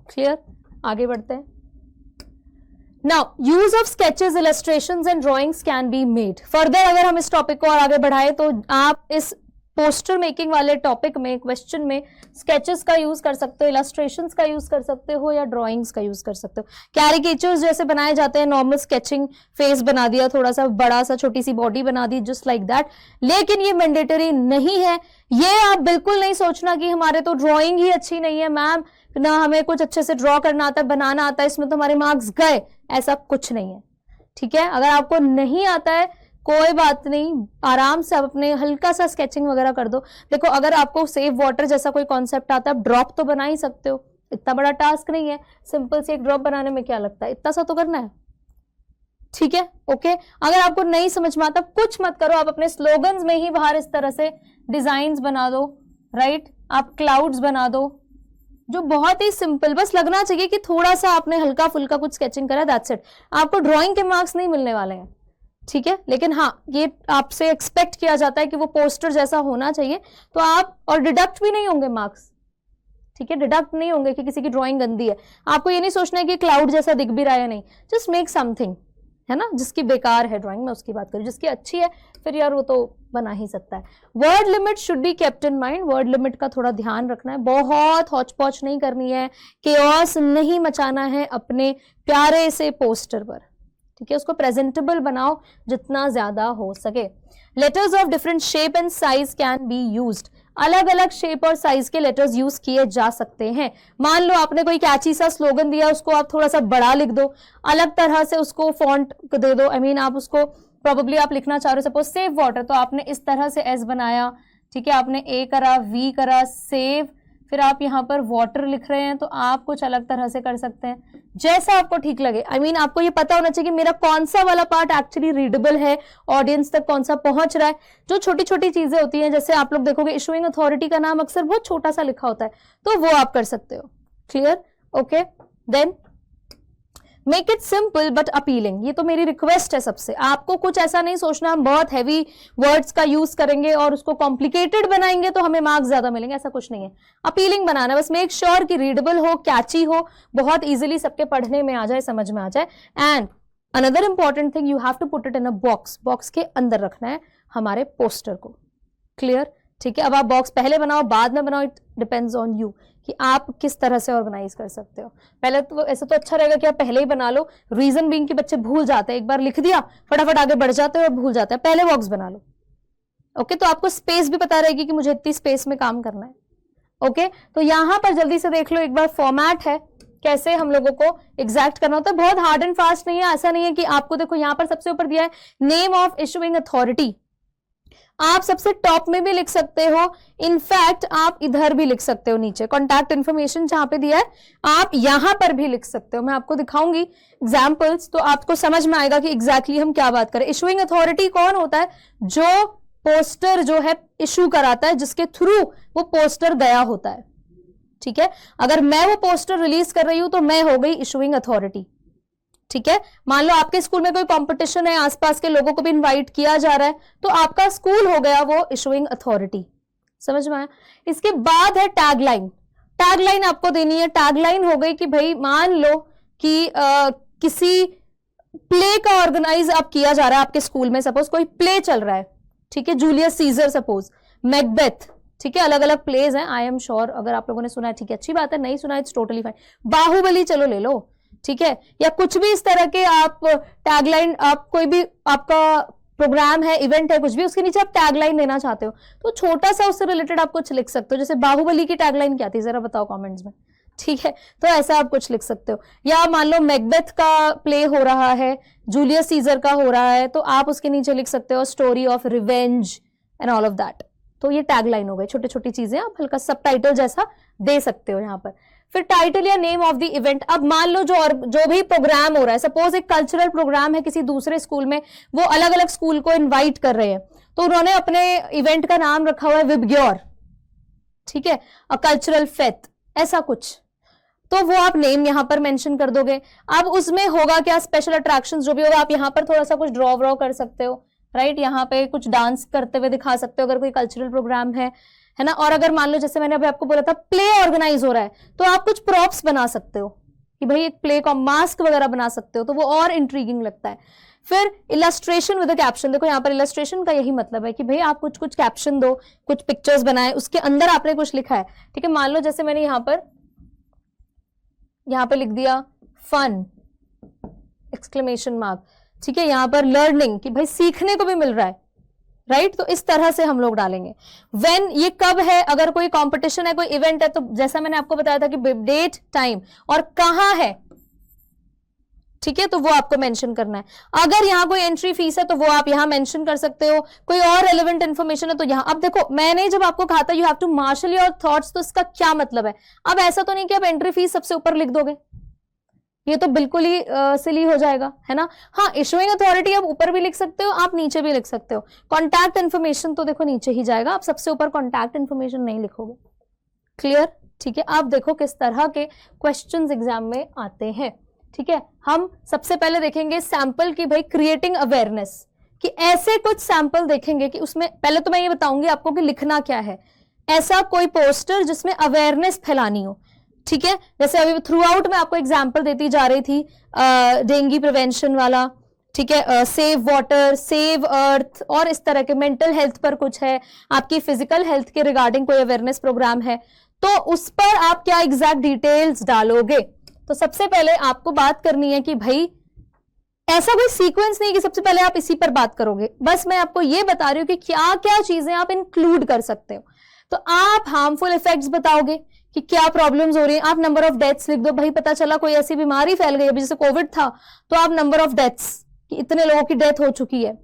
Speaker 1: क्लियर। आगे बढ़ते हैं। Now, use of sketches, illustrations and drawings can be made. Further, अगर हम इस टॉपिक को और आगे बढ़ाएं तो आप इस पोस्टर मेकिंग वाले टॉपिक में, क्वेश्चन में स्केचेस का यूज कर सकते हो, इलस्ट्रेशंस का यूज कर सकते हो, या ड्राइंग्स का यूज कर सकते हो। कैरिकेचर्स जैसे बनाए जाते हैं, नॉर्मल स्केचिंग, फेस बना दिया, थोड़ा सा बड़ा सा छोटी सी बॉडी बना दी, जस्ट लाइक दैट। लेकिन ये मैंडेटरी नहीं है, ये आप बिल्कुल नहीं सोचना कि हमारे तो ड्रॉइंग ही अच्छी नहीं है मैम, ना हमें कुछ अच्छे से ड्रॉ करना आता है, बनाना आता है, इसमें तो हमारे मार्क्स गए, ऐसा कुछ नहीं है, ठीक है। अगर आपको नहीं आता है कोई बात नहीं, आराम से आप अपने हल्का सा स्केचिंग वगैरह कर दो। देखो अगर आपको सेव वाटर जैसा कोई कॉन्सेप्ट आता है, आप ड्रॉप तो बना ही सकते हो, इतना बड़ा टास्क नहीं है, सिंपल सी एक ड्रॉप बनाने में क्या लगता है, इतना सा तो करना है, ठीक है, ओके। अगर आपको नहीं समझ में आता कुछ मत करो, आप अपने स्लोगन्स में ही बाहर इस तरह से डिजाइन्स बना दो, राइट। आप क्लाउड्स बना दो, जो बहुत ही सिंपल, बस लगना चाहिए कि थोड़ा सा आपने हल्का फुल्का कुछ स्केचिंग करा, दैट्स इट। आपको ड्राइंग के मार्क्स नहीं मिलने वाले हैं, ठीक है, लेकिन हाँ ये आपसे एक्सपेक्ट किया जाता है कि वो पोस्टर जैसा होना चाहिए, तो आप, और डिडक्ट भी नहीं होंगे मार्क्स, ठीक है, डिडक्ट नहीं होंगे कि किसी की ड्राइंग गंदी है। आपको ये नहीं सोचना है कि क्लाउड जैसा दिख भी रहा है, नहीं, जस्ट मेक समथिंग, है ना। जिसकी बेकार है ड्राइंग में उसकी बात करूँ, जिसकी अच्छी है फिर यार वो तो बना ही सकता है। Word limit should be kept in mind, word limit का थोड़ा ध्यान रखना है, बहुत हौच पौच नहीं करनी है, केओस नहीं मचाना है अपने प्यारे से पोस्टर पर, ठीक है। उसको प्रेजेंटेबल बनाओ जितना ज्यादा हो सके। Letters of different shape and size can be used, अलग अलग शेप और साइज के लेटर्स यूज किए जा सकते हैं। मान लो आपने कोई कैची सा स्लोगन दिया, उसको आप थोड़ा सा बड़ा लिख दो, अलग तरह से उसको फॉन्ट दे दो, आई मीन आप उसको प्रोबेबली आप लिखना चाह रहे हो सपोज सेव वाटर, तो आपने इस तरह से एस बनाया, ठीक है, आपने ए करा, वी करा, सेव, फिर आप यहाँ पर वाटर लिख रहे हैं, तो आप कुछ अलग तरह से कर सकते हैं, जैसा आपको ठीक लगे। आई मीन आपको ये पता होना चाहिए कि मेरा कौन सा वाला पार्ट एक्चुअली रीडेबल है, ऑडियंस तक कौन सा पहुंच रहा है। जो छोटी छोटी चीजें होती हैं, जैसे आप लोग देखोगे इशूइंग अथॉरिटी का नाम अक्सर बहुत छोटा सा लिखा होता है, तो वो आप कर सकते हो। Clear? Okay, then make it simple but appealing, ये तो मेरी रिक्वेस्ट है सबसे, आपको कुछ ऐसा नहीं सोचना हम बहुत हैवी वर्ड्स का यूज करेंगे और उसको कॉम्प्लिकेटेड बनाएंगे तो हमें मार्क्स ज्यादा मिलेंगे, ऐसा कुछ नहीं है। अपीलिंग बनाना, बस मेक श्योर कि रीडेबल हो, कैची हो, बहुत इजीली सबके पढ़ने में आ जाए, समझ में आ जाए। And another important thing, you have to put it in a box, box के अंदर रखना है हमारे पोस्टर को। क्लियर? ठीक है, अब आप बॉक्स पहले बनाओ बाद में बनाओ, इट डिपेंड्स ऑन यू कि आप किस तरह से ऑर्गेनाइज कर सकते हो। पहले तो ऐसे तो अच्छा रहेगा कि आप पहले ही बना लो, रीजन बीइंग कि बच्चे भूल जाते हैं, एक बार लिख दिया फटाफट आगे बढ़ जाते हैं और भूल जाते हैं, पहले बॉक्स बना लो। ओके, तो आपको स्पेस भी पता रहेगी कि मुझे इतनी स्पेस में काम करना है। ओके, तो यहां पर जल्दी से देख लो एक बार फॉर्मेट है, कैसे हम लोगों को एग्जैक्ट करना होता है, बहुत हार्ड एंड फास्ट नहीं है, ऐसा नहीं है कि आपको देखो यहाँ पर सबसे ऊपर दिया है नेम ऑफ इशूइंग अथॉरिटी, आप सबसे टॉप में भी लिख सकते हो, इनफैक्ट आप इधर भी लिख सकते हो, नीचे कॉन्टैक्ट इन्फॉर्मेशन जहां पे दिया है आप यहां पर भी लिख सकते हो। मैं आपको दिखाऊंगी एग्जांपल्स तो आपको समझ में आएगा कि एग्जैक्टली हम क्या बात करें। इशूइंग अथॉरिटी कौन होता है? जो पोस्टर जो है इशू कराता है, जिसके थ्रू वो पोस्टर गया होता है, ठीक है। अगर मैं वो पोस्टर रिलीज कर रही हूं तो मैं हो गई इशूइंग अथॉरिटी, ठीक है। मान लो आपके स्कूल में कोई कंपटीशन है, आसपास के लोगों को भी इनवाइट किया जा रहा है, तो आपका स्कूल हो गया वो इशूइंग अथॉरिटी, समझ में आया। इसके बाद है टैगलाइन, टैगलाइन आपको देनी है। टैगलाइन हो गई कि भाई मान लो कि किसी प्ले का ऑर्गेनाइज आप किया जा रहा है आपके स्कूल में, सपोज कोई प्ले चल रहा है, ठीक है, जूलियस सीजर सपोज, मैकबेथ, ठीक है, अलग अलग प्लेज हैं, आई एम श्योर अगर आप लोगों ने सुना है ठीक है, अच्छी बात है, नहीं सुना है इट्स टोटली फाइन। बाहुबली चलो ले लो, ठीक है, या कुछ भी इस तरह के आप टैगलाइन, आप कोई भी आपका प्रोग्राम है, इवेंट है, कुछ भी, उसके नीचे आप टैगलाइन देना चाहते हो तो छोटा सा उससे रिलेटेड आप कुछ लिख सकते हो। जैसे बाहुबली की टैगलाइन क्या थी जरा बताओ कमेंट्स में, ठीक है, तो ऐसा आप कुछ लिख सकते हो। या मान लो मैकबेथ का प्ले हो रहा है, जूलियस सीजर का हो रहा है, तो आप उसके नीचे लिख सकते हो story of revenge and all of that. तो ये टैगलाइन हो गई, छोटी छोटी चीजें आप हल्का सबटाइटल जैसा दे सकते हो यहाँ पर। फिर टाइटल या नेम ऑफ द इवेंट, अब मान लो जो भी प्रोग्राम हो रहा है, सपोज एक कल्चरल प्रोग्राम है किसी दूसरे स्कूल में, वो अलग अलग स्कूल को इनवाइट कर रहे हैं, तो उन्होंने अपने इवेंट का नाम रखा हुआ है विबग्योर, ठीक है, अ कल्चरल फेथ, ऐसा कुछ, तो वो आप नेम यहां पर मेंशन कर दोगे। अब उसमें होगा क्या, स्पेशल अट्रैक्शंस जो भी होगा, आप यहां पर थोड़ा सा कुछ ड्रॉ व्रॉ कर सकते हो, राइट, यहाँ पे कुछ डांस करते हुए दिखा सकते हो अगर कोई कल्चरल प्रोग्राम है ना। और अगर मान लो जैसे मैंने अभी आपको बोला था प्ले ऑर्गेनाइज हो रहा है, तो आप कुछ प्रॉप्स बना सकते हो कि भाई एक प्ले का मास्क वगैरह बना सकते हो, तो वो और इंट्रीगिंग लगता है। फिर इलस्ट्रेशन विद अ कैप्शन, देखो यहाँ पर इलस्ट्रेशन का यही मतलब है कि भाई आप कुछ कुछ कैप्शन दो, कुछ पिक्चर्स बनाए, उसके अंदर आपने कुछ लिखा है, ठीक है। मान लो जैसे मैंने यहाँ पर लिख दिया फन एक्सक्लेमेशन मार्क, ठीक है, यहाँ पर लर्निंग कि भाई सीखने को भी मिल रहा है, राइट, तो इस तरह से हम लोग डालेंगे। व्हेन, ये कब है, अगर कोई कंपटीशन है, कोई इवेंट है, तो जैसा मैंने आपको बताया था कि डेट, टाइम और कहां है, ठीक है, तो वो आपको मेंशन करना है। अगर यहाँ कोई एंट्री फीस है तो वो आप यहाँ मेंशन कर सकते हो, कोई और रेलेवेंट इन्फॉर्मेशन है तो यहाँ। अब देखो मैंने जब आपको कहा था you have to marshal your thoughts, तो इसका क्या मतलब है। अब ऐसा तो नहीं कि आप एंट्री फीस सबसे ऊपर लिख दोगे, ये तो बिल्कुल ही सिली हो जाएगा, है ना। हाँ, इशूइंग अथॉरिटी आप ऊपर भी लिख सकते हो, आप नीचे भी लिख सकते हो। कॉन्टैक्ट इन्फॉर्मेशन तो देखो नीचे ही जाएगा, आप सबसे ऊपर कॉन्टैक्ट इन्फॉर्मेशन नहीं लिखोगे। क्लियर? ठीक है, आप देखो किस तरह के क्वेश्चंस एग्जाम में आते हैं। ठीक है, हम सबसे पहले देखेंगे सैंपल की भाई क्रिएटिंग अवेयरनेस, कि ऐसे कुछ सैंपल देखेंगे कि उसमें पहले तो मैं ये बताऊंगी आपको कि लिखना क्या है। ऐसा कोई पोस्टर जिसमें अवेयरनेस फैलानी हो। ठीक है, जैसे अभी थ्रू आउट मैं आपको एग्जांपल देती जा रही थी डेंगू प्रिवेंशन वाला, ठीक है, सेव वाटर, सेव अर्थ, और इस तरह के मेंटल हेल्थ पर कुछ है, आपकी फिजिकल हेल्थ के रिगार्डिंग कोई अवेयरनेस प्रोग्राम है, तो उस पर आप क्या एग्जैक्ट डिटेल्स डालोगे। तो सबसे पहले आपको बात करनी है कि भाई ऐसा कोई सीक्वेंस नहीं कि सबसे पहले आप इसी पर बात करोगे, बस मैं आपको ये बता रही हूँ कि क्या क्या चीजें आप इंक्लूड कर सकते हो। तो आप हार्मफुल इफेक्ट्स बताओगे कि क्या प्रॉब्लम्स हो रही है, आप नंबर ऑफ डेथ्स लिख दो, भाई पता चला कोई ऐसी बीमारी फैल गई, अभी जैसे कोविड था तो आप नंबर ऑफ डेथ्स कि इतने लोगों की डेथ हो चुकी है।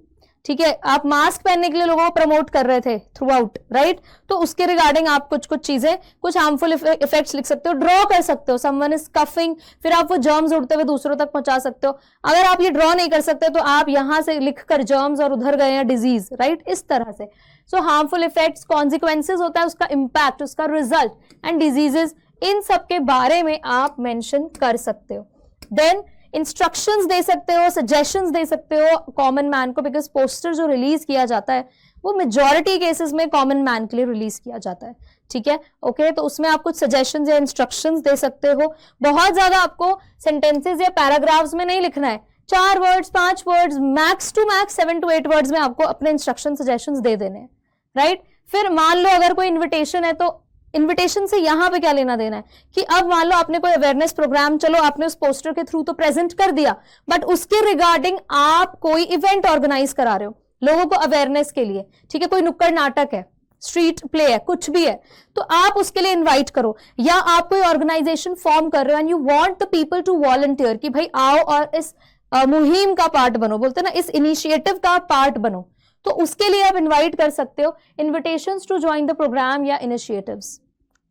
Speaker 1: ठीक है, आप मास्क पहनने के लिए लोगों को प्रमोट कर रहे थे थ्रू आउट, राइट, तो उसके रिगार्डिंग आप कुछ कुछ चीजें, कुछ हार्मफुल इफेक्ट्स लिख सकते हो, ड्रॉ कर सकते हो, समवन इज कफिंग, फिर आप वो जर्म्स उड़ते हुए दूसरों तक पहुंचा सकते हो। अगर आप ये ड्रॉ नहीं कर सकते तो आप यहां से लिखकर जर्म्स और उधर गए हैं डिजीज, राइट, इस तरह से। सो हार्मफुल इफेक्ट्स, कॉन्सिक्वेंसेज होता है उसका, इम्पैक्ट, उसका रिजल्ट एंड डिजीजेस, इन सब के बारे में आप मेंशन कर सकते हो। देन इंस्ट्रक्शंस दे सकते हो, सजेशंस दे सकते हो कॉमन मैन को, बिकॉज पोस्टर जो रिलीज किया जाता है वो मेजॉरिटी केसेस में कॉमन मैन के लिए रिलीज किया जाता है। ठीक है, ओके, तो उसमें आप कुछ सजेशंस या इंस्ट्रक्शंस दे सकते हो। बहुत ज्यादा आपको सेंटेंसेस या पैराग्राफ्स में नहीं लिखना है, 4 words 5 words, max to max 7 to 8 words में आपको अपने इंस्ट्रक्शन सजेशंस दे देने हैं, राइट। फिर मान लो अगर कोई इन्विटेशन है तो इन्विटेशन से यहां पे क्या लेना देना है कि अब मान लो आपने कोई अवेयरनेस प्रोग्राम, चलो आपने उस पोस्टर के थ्रू तो प्रेजेंट कर दिया, बट उसके रिगार्डिंग आप कोई इवेंट ऑर्गेनाइज करा रहे हो लोगों को अवेयरनेस के लिए। ठीक है, कोई नुक्कड़ नाटक है, स्ट्रीट प्ले है, कुछ भी है, तो आप उसके लिए इन्वाइट करो, या आप कोई ऑर्गेनाइजेशन फॉर्म कर रहे हो and you want the people to volunteer कि भाई आओ और इस मुहिम का पार्ट बनो, बोलते हैं ना, इस इनिशिएटिव का पार्ट बनो, तो उसके लिए आप इन्वाइट कर सकते हो invitations to join the program या इनिशिएटिव्स।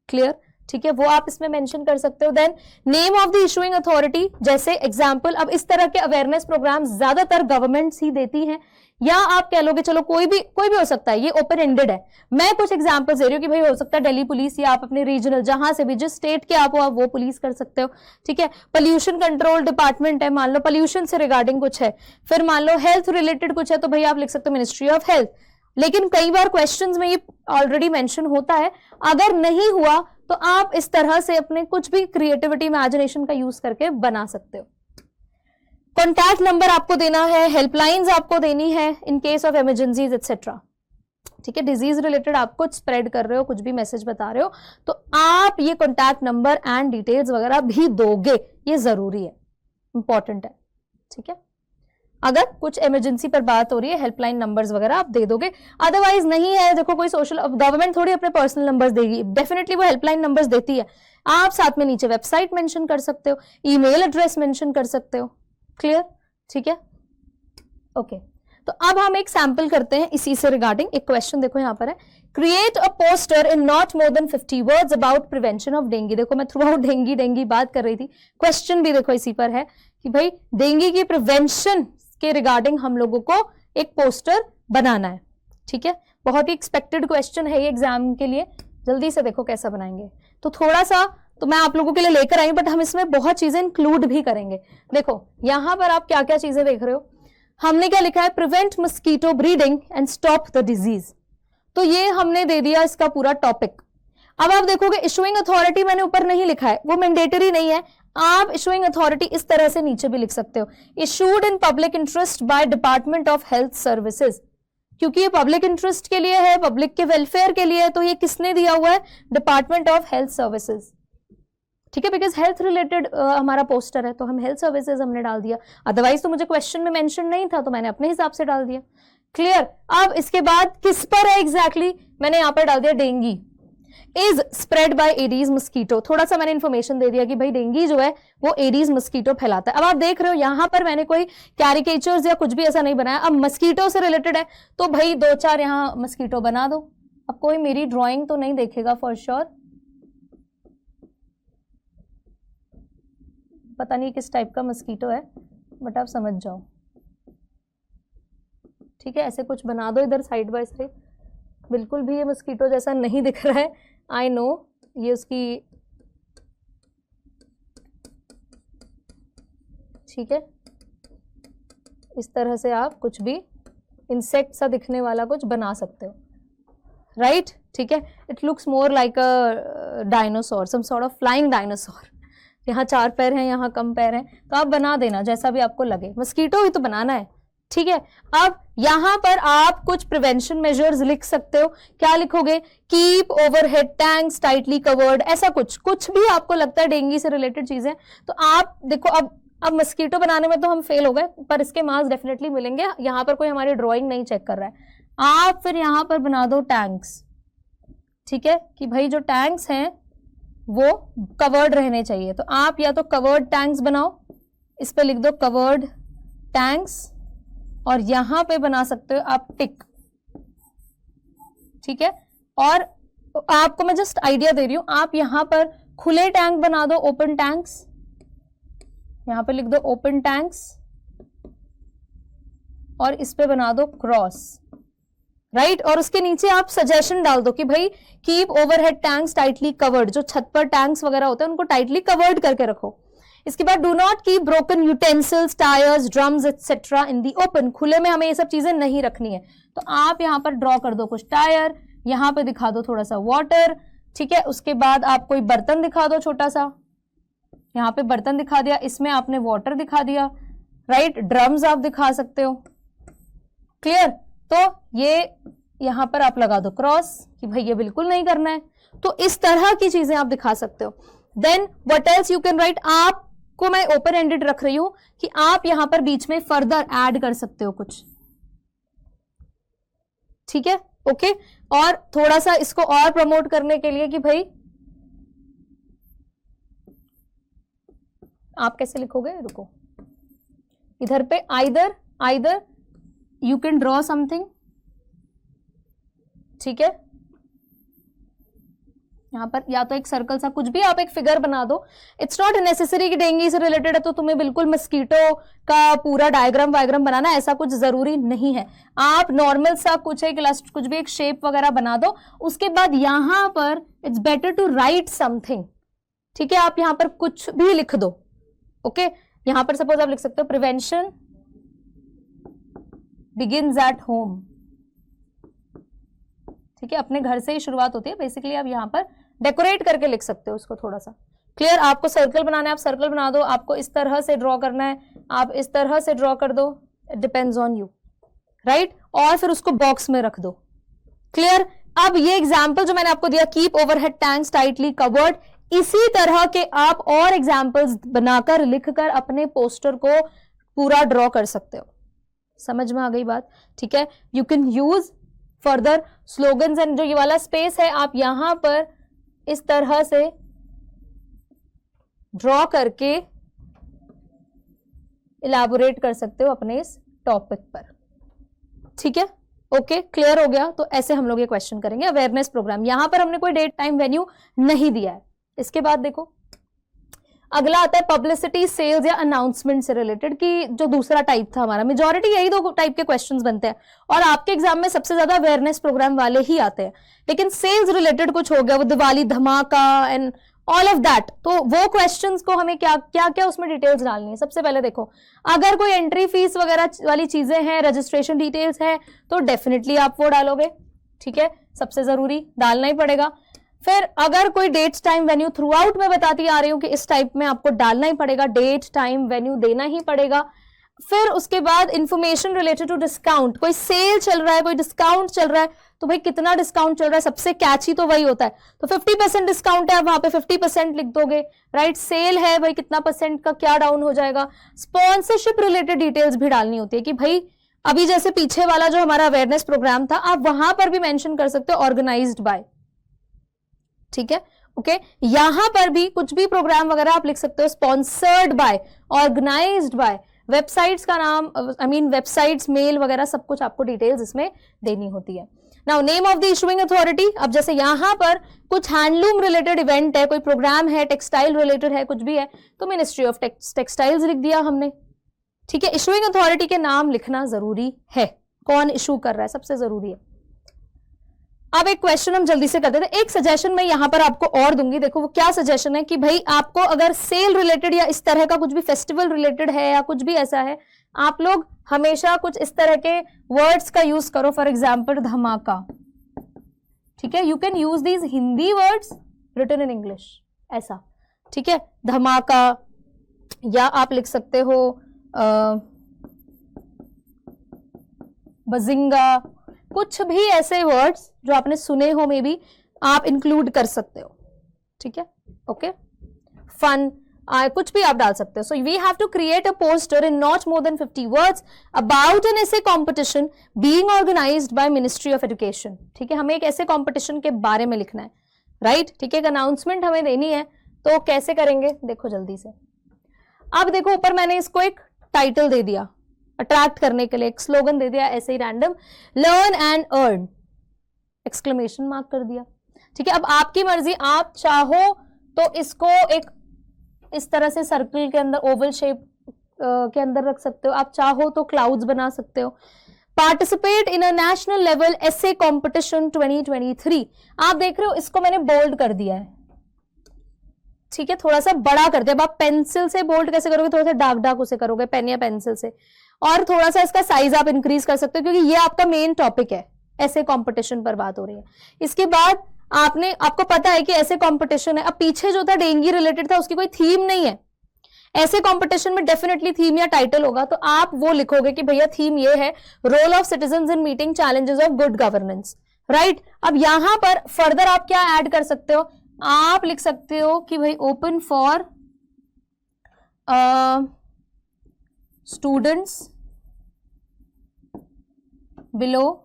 Speaker 1: क्लियर, ठीक है, वो आप इसमें मेंशन कर सकते हो। Then name of the issuing authority, जैसे एग्जांपल, अब इस तरह के अवेयरनेस प्रोग्राम ज्यादातर गवर्नमेंट्स ही देती हैं, या आप कह लोगे चलो कोई भी हो सकता है, ये ओपन एंडेड है। मैं कुछ एग्जांपल्स दे रही हूँ कि भाई हो सकता है दिल्ली पुलिस, या आप अपने रीजनल जहां से भी, जिस स्टेट के आप हो, आप वो पुलिस कर सकते हो। ठीक है, पोल्यूशन कंट्रोल डिपार्टमेंट है, मान लो पोल्यूशन से रिगार्डिंग कुछ है, फिर मान लो हेल्थ रिलेटेड कुछ है तो भाई आप लिख सकते हो मिनिस्ट्री ऑफ हेल्थ। लेकिन कई बार क्वेश्चंस में ये ऑलरेडी मेंशन होता है, अगर नहीं हुआ तो आप इस तरह से अपने कुछ भी क्रिएटिविटी, इमेजिनेशन का यूज करके बना सकते हो। कॉन्टैक्ट नंबर आपको देना है, हेल्पलाइंस आपको देनी है in case of emergencies etcetera. ठीक है, डिजीज रिलेटेड आप कुछ स्प्रेड कर रहे हो, कुछ भी मैसेज बता रहे हो, तो आप ये कॉन्टैक्ट नंबर एंड डिटेल्स वगैरह भी दोगे, ये जरूरी है, इंपॉर्टेंट है। ठीक है, अगर कुछ इमरजेंसी पर बात हो रही है, हेल्पलाइन नंबर्स वगैरह आप दे दोगे। अदरवाइज नहीं है, देखो कोई सोशल, गवर्नमेंट थोड़ी अपने पर्सनल नंबर्स देगी, डेफिनेटली वो हेल्पलाइन नंबर्स देती है, आप साथ में नीचे वेबसाइट मेंशन कर सकते हो, ईमेल एड्रेस मेंशन कर सकते हो। क्लियर, ठीक है, ओके। तो अब हम एक सैंपल करते हैं इसी से रिगार्डिंग। एक क्वेश्चन देखो यहाँ पर है, create a poster in not more than 50 words about prevention of dengue. देखो मैं थ्रू आउट डेंगू बात कर रही थी, क्वेश्चन भी देखो इसी पर है कि भाई डेंगू की प्रिवेंशन के रिगार्डिंग हम लोगों को एक पोस्टर बनाना है। ठीक है, बहुत ही एक्सपेक्टेड क्वेश्चन है ये एग्जाम के लिए, जल्दी से देखो कैसा बनाएंगे। तो थोड़ा सा तो मैं आप लोगों के लिए लेकर आई, बट हम इसमें बहुत चीजें इंक्लूड भी करेंगे। देखो यहां पर आप क्या क्या चीजें देख रहे हो, हमने क्या लिखा है, prevent mosquito breeding and stop the disease, तो ये हमने दे दिया इसका पूरा टॉपिक। अब आप देखोगे इशूइंग अथॉरिटी मैंने ऊपर नहीं लिखा है, वो मैंडेटरी नहीं है, आप इशूइंग अथॉरिटी इस तरह से नीचे भी लिख सकते हो, issued in public interest by department of health services, क्योंकि ये पब्लिक इंटरेस्ट के लिए है, पब्लिक के वेलफेयर के लिए है, तो ये किसने दिया हुआ है, डिपार्टमेंट ऑफ हेल्थ सर्विसेज। ठीक है, बिकॉज हेल्थ रिलेटेड हमारा पोस्टर है तो हम हेल्थ सर्विसेज हमने डाल दिया, अदरवाइज तो मुझे क्वेश्चन में मेंशन नहीं था तो मैंने अपने हिसाब से डाल दिया। क्लियर, अब इसके बाद किस पर है एग्जैक्टली, मैंने यहाँ पर डाल दिया dengue is spread by aedes mosquito. थोड़ा सा मैंने इन्फॉर्मेशन दे दिया कि भाई डेंगू जो है वो एडीज मस्कीटो फैलाता है। अब आप देख रहे हो यहाँ पर मैंने कोई कैरिकेचर्स या कुछ भी ऐसा नहीं बनाया, अब मस्कीटो से रिलेटेड है तो भाई 2-4 यहाँ मस्कीटो बना दो। अब कोई मेरी ड्राइंग तो नहीं देखेगा फॉर श्योर, पता नहीं किस टाइप का मस्कीटो है, बट आप समझ जाओ। ठीक है, ऐसे कुछ बना दो इधर साइड बाय साइड, बिल्कुल भी ये मस्कीटो जैसा नहीं दिख रहा है, आई नो ये उसकी ठीक है, इस तरह से आप कुछ भी इंसेक्ट सा दिखने वाला कुछ बना सकते हो, राइट? ठीक है, it looks more like a dinosaur, some sort of flying dinosaur. यहाँ 4 पैर हैं, यहाँ कम पैर हैं, तो आप बना देना जैसा भी आपको लगे। मस्कीटो ही तो बनाना है, ठीक है। अब यहाँ पर आप कुछ प्रिवेंशन मेजर्स लिख सकते हो। क्या लिखोगे? Keep overhead tanks tightly covered, ऐसा कुछ भी आपको लगता है डेंगू से रिलेटेड चीजें, तो आप देखो। अब मस्कीटो बनाने में तो हम फेल हो गए, पर इसके मार्क्स डेफिनेटली मिलेंगे। यहाँ पर कोई हमारी ड्राइंग नहीं चेक कर रहा है। आप फिर यहाँ पर बना दो टैंक्स, ठीक है, कि भाई जो टैंक्स हैं वो कवर्ड रहने चाहिए। तो आप या तो कवर्ड टैंक्स बनाओ, इस पे लिख दो कवर्ड टैंक्स, और यहां पे बना सकते हो आप टिक, ठीक है। और आपको मैं जस्ट आइडिया दे रही हूं, आप यहां पर खुले टैंक बना दो, ओपन टैंक्स, यहां पे लिख दो ओपन टैंक्स, और इस पे बना दो क्रॉस, राइट। और उसके नीचे आप सजेशन डाल दो कि भाई keep overhead tanks tightly covered, जो छत पर टैंक्स वगैरह होते हैं उनको टाइटली कवर्ड करके रखो। इसके बाद do not keep broken utensils, tyres, drums etcetera in the open, खुले में हमें ये सब चीजें नहीं रखनी है। तो आप यहाँ पर ड्रॉ कर दो कुछ टायर, यहाँ पे दिखा दो थोड़ा सा वाटर, ठीक है। उसके बाद आप कोई बर्तन दिखा दो छोटा सा, यहाँ पे बर्तन दिखा दिया, इसमें आपने वाटर दिखा दिया, राइट। ड्रम्स आप दिखा सकते हो, क्लियर। तो ये यहाँ पर आप लगा दो क्रॉस कि भाई ये बिल्कुल नहीं करना है। तो इस तरह की चीजें आप दिखा सकते हो। Then what else you can write, आपको मैं ओपन एंडेड रख रही हूं कि आप यहां पर बीच में फर्दर ऐड कर सकते हो कुछ, ठीक है, ओके। और थोड़ा सा इसको और प्रमोट करने के लिए कि भाई आप कैसे लिखोगे, रुको, इधर पे either you can draw something, ठीक है। यहाँ पर या तो एक सर्कल सा कुछ भी आप एक फिगर बना दो। इट्स नॉट नेसेसरी कि डेंगू से रिलेटेड है तो तुम्हें बिल्कुल मस्कीटो का पूरा डायग्राम बनाना, ऐसा कुछ जरूरी नहीं है। आप नॉर्मल सा कुछ एक कुछ भी एक शेप वगैरह बना दो। उसके बाद यहाँ पर it's better to write something, ठीक है। आप यहाँ पर कुछ भी लिख दो, ओके। यहाँ पर सपोज आप लिख सकते हो प्रिवेंशन बिगिंस एट होम, ठीक है, अपने घर से ही शुरुआत होती है बेसिकली। आप यहाँ पर डेकोरेट करके लिख सकते हो उसको थोड़ा सा, क्लियर। आपको सर्कल बनाना है, आप सर्कल बना दो। आपको इस तरह से ड्रॉ करना है, आप इस तरह से ड्रॉ कर दो, it depends on you, right. और फिर उसको बॉक्स में रख दो, क्लियर। अब ये एग्जाम्पल जो मैंने आपको दिया, keep overhead tanks tightly covered, इसी तरह के आप और एग्जाम्पल्स बनाकर लिखकर अपने पोस्टर को पूरा ड्रॉ कर सकते हो। समझ में आ गई बात, ठीक है। You can use further slogans and जो ये वाला स्पेस है आप यहां पर इस तरह से ड्रॉ करके इलैबोरेट कर सकते हो अपने इस टॉपिक पर, ठीक है, ओके, क्लियर हो गया। तो ऐसे हम लोग ये क्वेश्चन करेंगे। अवेयरनेस प्रोग्राम, यहां पर हमने कोई डेट टाइम वेन्यू नहीं दिया है। इसके बाद देखो अगला आता है पब्लिसिटी, सेल्स या अनाउंसमेंट से रिलेटेड, कि जो दूसरा टाइप था हमारा। मेजॉरिटी यही 2 टाइप के क्वेश्चंस बनते हैं और आपके एग्जाम में सबसे ज्यादा अवेयरनेस प्रोग्राम वाले ही आते हैं। लेकिन सेल्स रिलेटेड कुछ हो गया, वो दिवाली धमाका एंड ऑल ऑफ दैट, तो वो क्वेश्चंस को हमें क्या क्या उसमें डिटेल्स डालनी है। सबसे पहले देखो, अगर कोई एंट्री फीस वगैरह वाली चीजें हैं, रजिस्ट्रेशन डिटेल्स है, तो डेफिनेटली आप वो डालोगे, ठीक है, सबसे जरूरी डालना ही पड़ेगा। फिर अगर कोई date time venue throughout में बताती आ रही हूं कि इस टाइप में आपको डालना ही पड़ेगा, डेट टाइम वेन्यू देना ही पड़ेगा। फिर उसके बाद इंफॉर्मेशन रिलेटेड टू डिस्काउंट, कोई सेल चल रहा है, कोई डिस्काउंट चल रहा है, तो भाई कितना डिस्काउंट चल रहा है, सबसे कैची तो वही होता है। तो 50% डिस्काउंट है, आप वहां पे 50% लिख दोगे, राइट। सेल है, भाई कितना परसेंट का क्या डाउन हो जाएगा। स्पॉन्सरशिप रिलेटेड डिटेल्स भी डालनी होती है कि भाई अभी जैसे पीछे वाला जो हमारा अवेयरनेस प्रोग्राम था, आप वहां पर भी मेंशन कर सकते हो ऑर्गेनाइज्ड बाय, ठीक है, ओके। यहां पर भी कुछ भी प्रोग्राम वगैरह आप लिख सकते हो, sponsored by, organised by, websites का नाम, आई मीन वेबसाइट्स, मेल वगैरह सब कुछ आपको डिटेल्स इसमें देनी होती है। Now name of the issuing authority, अब जैसे यहां पर कुछ हैंडलूम रिलेटेड इवेंट है, कोई प्रोग्राम है, टेक्सटाइल रिलेटेड है, कुछ भी है, तो मिनिस्ट्री ऑफ टेक्सटाइल्स लिख दिया हमने, ठीक है। इशुइंग अथॉरिटी के नाम लिखना जरूरी है, कौन इशू कर रहा है, सबसे जरूरी है। अब एक क्वेश्चन हम जल्दी से करते थे, एक सजेशन मैं यहां पर आपको और दूंगी, देखो वो क्या सजेशन है कि भाई आपको अगर सेल रिलेटेड या इस तरह का कुछ भी फेस्टिवल रिलेटेड है या कुछ भी ऐसा है, आप लोग हमेशा कुछ इस तरह के वर्ड्स का यूज करो। फॉर एग्जाम्पल धमाका, ठीक है, you can use these Hindi words written in English, ऐसा, ठीक है, धमाका, या आप लिख सकते हो बजिंगा, कुछ भी ऐसे वर्ड्स जो आपने सुने हो मे बी आप इंक्लूड कर सकते हो, ठीक है, ओके, फन, कुछ भी आप डाल सकते हो। So we have to create a poster in not more than 50 words about an essay competition being organised by Ministry of Education, ठीक है, हमें एक ऐसे कॉम्पिटिशन के बारे में लिखना है, राइट, ठीक है, एक अनाउंसमेंट हमें देनी है, तो कैसे करेंगे देखो जल्दी से। अब देखो ऊपर मैंने इसको एक टाइटल दे दिया, अट्रैक्ट करने के लिए एक स्लोगन दे दिया ऐसे ही random, learn and earn, exclamation mark कर दिया, ठीक है। अब आपकी मर्जी, आप चाहो तो इसको एक इस तरह से सर्कल के अंदर, ओवल शेप के अंदर रख सकते हो, आप चाहो तो क्लाउड्स बना सकते हो। Participate in a national level essay competition 2023, आप देख रहे हो इसको मैंने बोल्ड कर दिया है, ठीक है, थोड़ा सा बड़ा कर दिया। अब आप पेंसिल से बोल्ड कैसे करोगे, थोड़ा सा डार्क डार्क उसे करोगे पेन या पेंसिल से, और थोड़ा सा इसका साइज आप इंक्रीज कर सकते हो, क्योंकि ये आपका मेन टॉपिक है, ऐसे कंपटीशन पर बात हो रही है। इसके बाद आपको पता है कि ऐसे कंपटीशन है, अब पीछे जो था डेंगू रिलेटेड था, उसकी कोई थीम नहीं है, ऐसे कंपटीशन में डेफिनेटली थीम या टाइटल होगा, तो आप वो लिखोगे कि भैया थीम ये है, role of citizens in meeting challenges of good governance, right. अब यहां पर फर्दर आप क्या ऐड कर सकते हो, आप लिख सकते हो कि भाई open for students below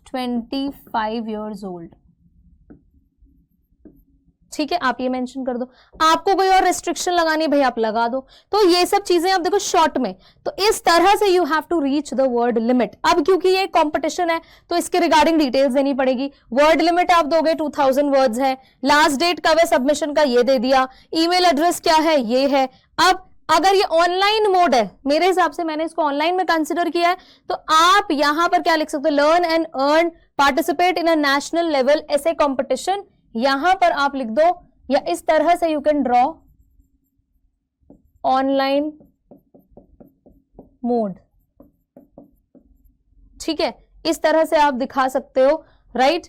Speaker 1: 25 years old, ठीक है, आप ये मेंशन कर दो। आपको कोई और रेस्ट्रिक्शन लगानी है भाई आप लगा दो। तो ये सब चीजें आप देखो शॉर्ट में, तो इस तरह से you have to reach the word limit. अब क्योंकि ये कंपटीशन है तो इसके रिगार्डिंग डिटेल्स देनी पड़ेगी। वर्ड लिमिट आप दोगे 2000 वर्ड्स है, लास्ट डेट कब है सबमिशन का ये दे दिया, ईमेल एड्रेस क्या है ये है। अब अगर ये ऑनलाइन मोड है, मेरे हिसाब से मैंने इसको ऑनलाइन में कंसिडर किया है, तो आप यहां पर क्या लिख सकते हो, learn and earn, participate in a national level ऐसे कॉम्पिटिशन, यहां पर आप लिख दो, या इस तरह से you can draw online mode, ठीक है, इस तरह से आप दिखा सकते हो, राइट।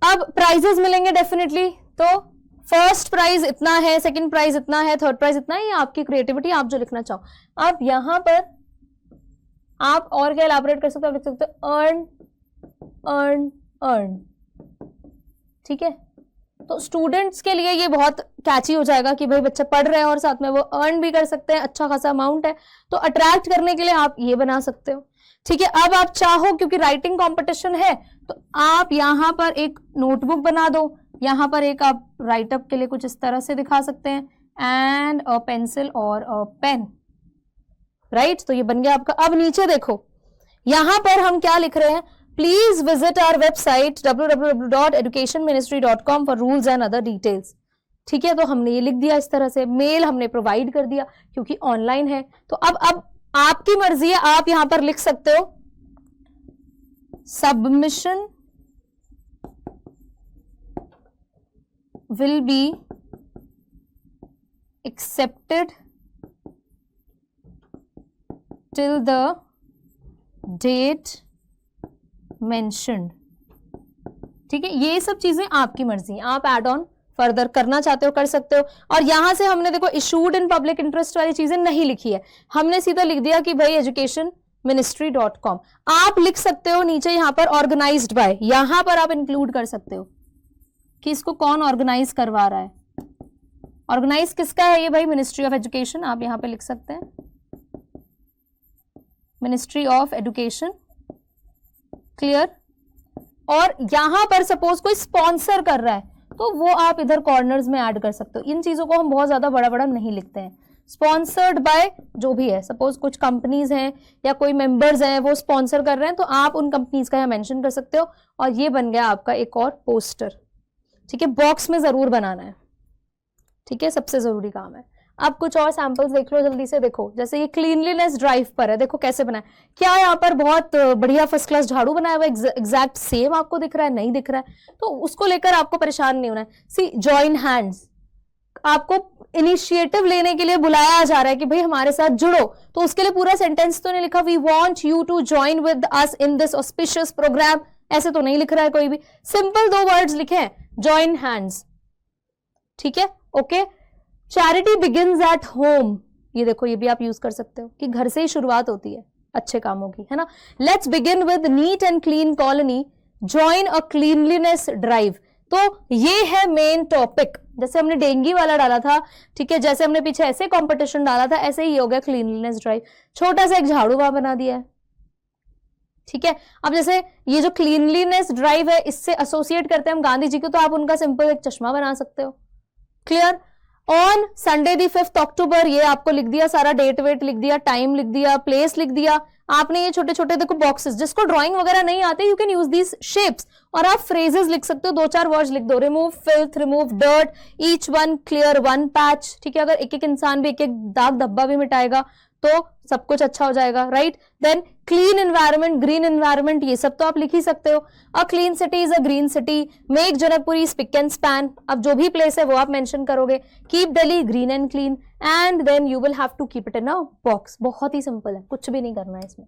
Speaker 1: अब प्राइजेस मिलेंगे डेफिनेटली, तो फर्स्ट प्राइज इतना है, सेकंड प्राइज इतना है, थर्ड प्राइज इतना है, ये आपकी क्रिएटिविटी, आप जो लिखना चाहो। आप यहां पर आप और क्या एलैबोरेट कर सकते हो, आप लिख सकते हो अर्न अर्न अर्न, ठीक है। तो स्टूडेंट्स के लिए ये बहुत कैची हो जाएगा कि भाई बच्चे पढ़ रहे हैं और साथ में वो अर्न भी कर सकते हैं, अच्छा खासा अमाउंट है, तो अट्रैक्ट करने के लिए आप ये बना सकते हो, ठीक है। अब आप चाहो क्योंकि राइटिंग कंपटीशन है, तो आप यहां पर एक नोटबुक बना दो, यहां पर एक आप राइटअप के लिए कुछ इस तरह से दिखा सकते हैं, एंड अ पेंसिल और अ पेन, राइट। तो ये बन गया आपका। अब नीचे देखो, यहां पर हम क्या लिख रहे हैं, please visit our website www.educationministry.com for rules and other details, ठीक है। तो हमने ये लिख दिया इस तरह से, मेल हमने प्रोवाइड कर दिया क्योंकि ऑनलाइन है। तो अब आपकी मर्जी है, आप यहां पर लिख सकते हो submission will be accepted till the date mentioned, ठीक है। ये सब चीजें आपकी मर्जी है, आप एड ऑन फर्दर करना चाहते हो कर सकते हो। और यहां से हमने देखो इशूड इन पब्लिक इंटरेस्ट वाली चीजें नहीं लिखी है, हमने सीधा लिख दिया कि भाई educationministry.com। आप लिख सकते हो नीचे यहां पर ऑर्गेनाइज्ड बाय, यहां पर आप इंक्लूड कर सकते हो कि इसको कौन ऑर्गेनाइज करवा रहा है, ऑर्गेनाइज किसका है ये भाई, मिनिस्ट्री ऑफ एजुकेशन, आप यहां पे लिख सकते हैं मिनिस्ट्री ऑफ एजुकेशन, क्लियर। और यहां पर सपोज कोई स्पॉन्सर कर रहा है तो वो आप इधर कॉर्नर्स में ऐड कर सकते हो। इन चीजों को हम बहुत ज्यादा बड़ा बड़ा नहीं लिखते हैं, स्पॉन्सर्ड बाय जो भी है, सपोज कुछ कंपनीज हैं या कोई मेंबर्स हैं वो स्पॉन्सर कर रहे हैं, तो आप उन कंपनीज का यहाँ मेंशन कर सकते हो। और ये बन गया आपका एक और पोस्टर, ठीक है। बॉक्स में जरूर बनाना है, ठीक है, सबसे जरूरी काम है। आप कुछ और सैंपल्स देख लो जल्दी से। देखो जैसे ये क्लीनलीनेस ड्राइव पर है, देखो कैसे बना है, क्या यहाँ पर बहुत बढ़िया फर्स्ट क्लास झाड़ू बनाया हुआ एग्जैक्ट सेम आपको दिख रहा है, नहीं दिख रहा है, तो उसको लेकर आपको परेशान नहीं होना है। सी जॉइन हैंड्स, आपको इनिशिएटिव लेने के लिए बुलाया जा रहा है कि भाई हमारे साथ जुड़ो, तो उसके लिए पूरा सेंटेंस तो नहीं लिखा we want you to join with us in this auspicious program, ऐसे तो नहीं लिख रहा है कोई भी, सिंपल 2 वर्ड्स लिखे हैं, जॉइन हैंड्स, ठीक है, okay. Charity begins at home, ये देखो ये भी आप यूज कर सकते हो कि घर से ही शुरुआत होती है अच्छे कामों की, है ना। Let's begin with neat and clean colony, join a cleanliness drive, तो ये है मेन टॉपिक। जैसे हमने डेंगू वाला डाला था, ठीक है, जैसे हमने पीछे ऐसे कंपटीशन डाला था, ऐसे ही हो गया क्लीनलीनेस ड्राइव, छोटा सा एक झाड़ू वहां बना दिया है, ठीक है। अब जैसे ये जो क्लीनलीनेस ड्राइव है इससे एसोसिएट करते हैं हम गांधी जी को, तो आप उनका सिंपल एक चश्मा बना सकते हो, क्लियर। ऑन संडे दी 5 अक्टूबर, ये आपको लिख दिया, सारा डेट वेट लिख दिया, टाइम लिख दिया, प्लेस लिख दिया आपने। ये छोटे छोटे देखो बॉक्सेस, जिसको ड्राइंग वगैरह नहीं आते you can use these shapes, और आप फ्रेजेस लिख सकते हो, 2-4 वर्ड्स लिख दो, remove filth, remove dirt, each one clear 1 patch, ठीक है। अगर एक एक इंसान भी एक एक दाग धब्बा भी मिटाएगा तो सब कुछ अच्छा हो जाएगा, right. Then clean environment, green environment, ये सब तो आप लिख ही सकते हो। A clean city is a green city, make Janakpuri spick and span, अब जो भी प्लेस है वो आप मेंशन करोगे। Keep Delhi green and clean, and then you will have to keep it in a box. बहुत ही सिंपल है, कुछ भी नहीं करना है इसमें।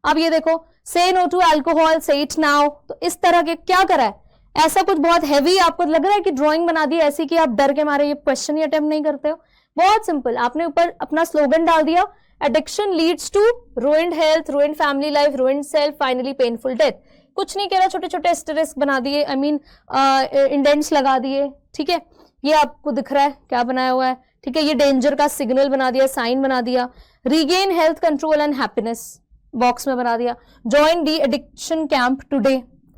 Speaker 1: अब ये देखो, से नो टू अल्कोहल, से इट नाउ, तो इस तरह के क्या करा है, ऐसा कुछ बहुत हैवी आपको लग रहा है कि ड्राइंग बना दी ऐसी कि आप डर के मारे ये क्वेश्चन ही अटेम्प्ट नहीं करते हो, बहुत सिंपल, आपने ऊपर अपना स्लोगन डाल दिया, addiction leads to ruined health, ruined family life, ruined self, finally painful death. कुछ नहीं कह रहा, छोटे छोटे एस्टेरिस्क बना दिए, आई मीन इंडेंट्स लगा दिए, ठीक है। ये आपको दिख रहा है क्या बनाया हुआ है, ठीक है। ये डेंजर का सिग्नल बना दिया, साइन बना दिया। Regain health, control and happiness box में बना दिया। Join de addiction camp today,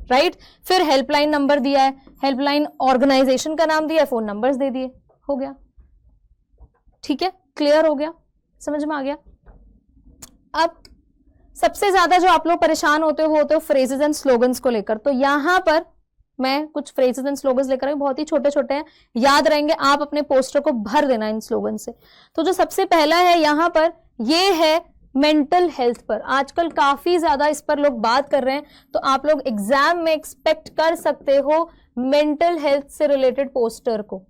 Speaker 1: right. फिर हेल्पलाइन नंबर दिया है, हेल्पलाइन ऑर्गेनाइजेशन का नाम दिया है, फोन नंबर्स दे दिए, हो गया, ठीक है, क्लियर हो गया, समझ में आ गया। अब सबसे ज्यादा जो आप लोग परेशान होते हो फ्रेजेस एंड स्लोगन्स को लेकर, तो यहां पर मैं कुछ फ्रेजेस एंड स्लोगन्स लेकर आई, बहुत ही छोटे छोटे हैं, याद रहेंगे, आप अपने पोस्टर को भर देना इन स्लोगन से। तो जो सबसे पहला है यहां पर, ये है मेंटल हेल्थ पर, आजकल काफी ज्यादा इस पर लोग बात कर रहे हैं, तो आप लोग एग्जाम में एक्सपेक्ट कर सकते हो मेंटल हेल्थ से रिलेटेड पोस्टर को,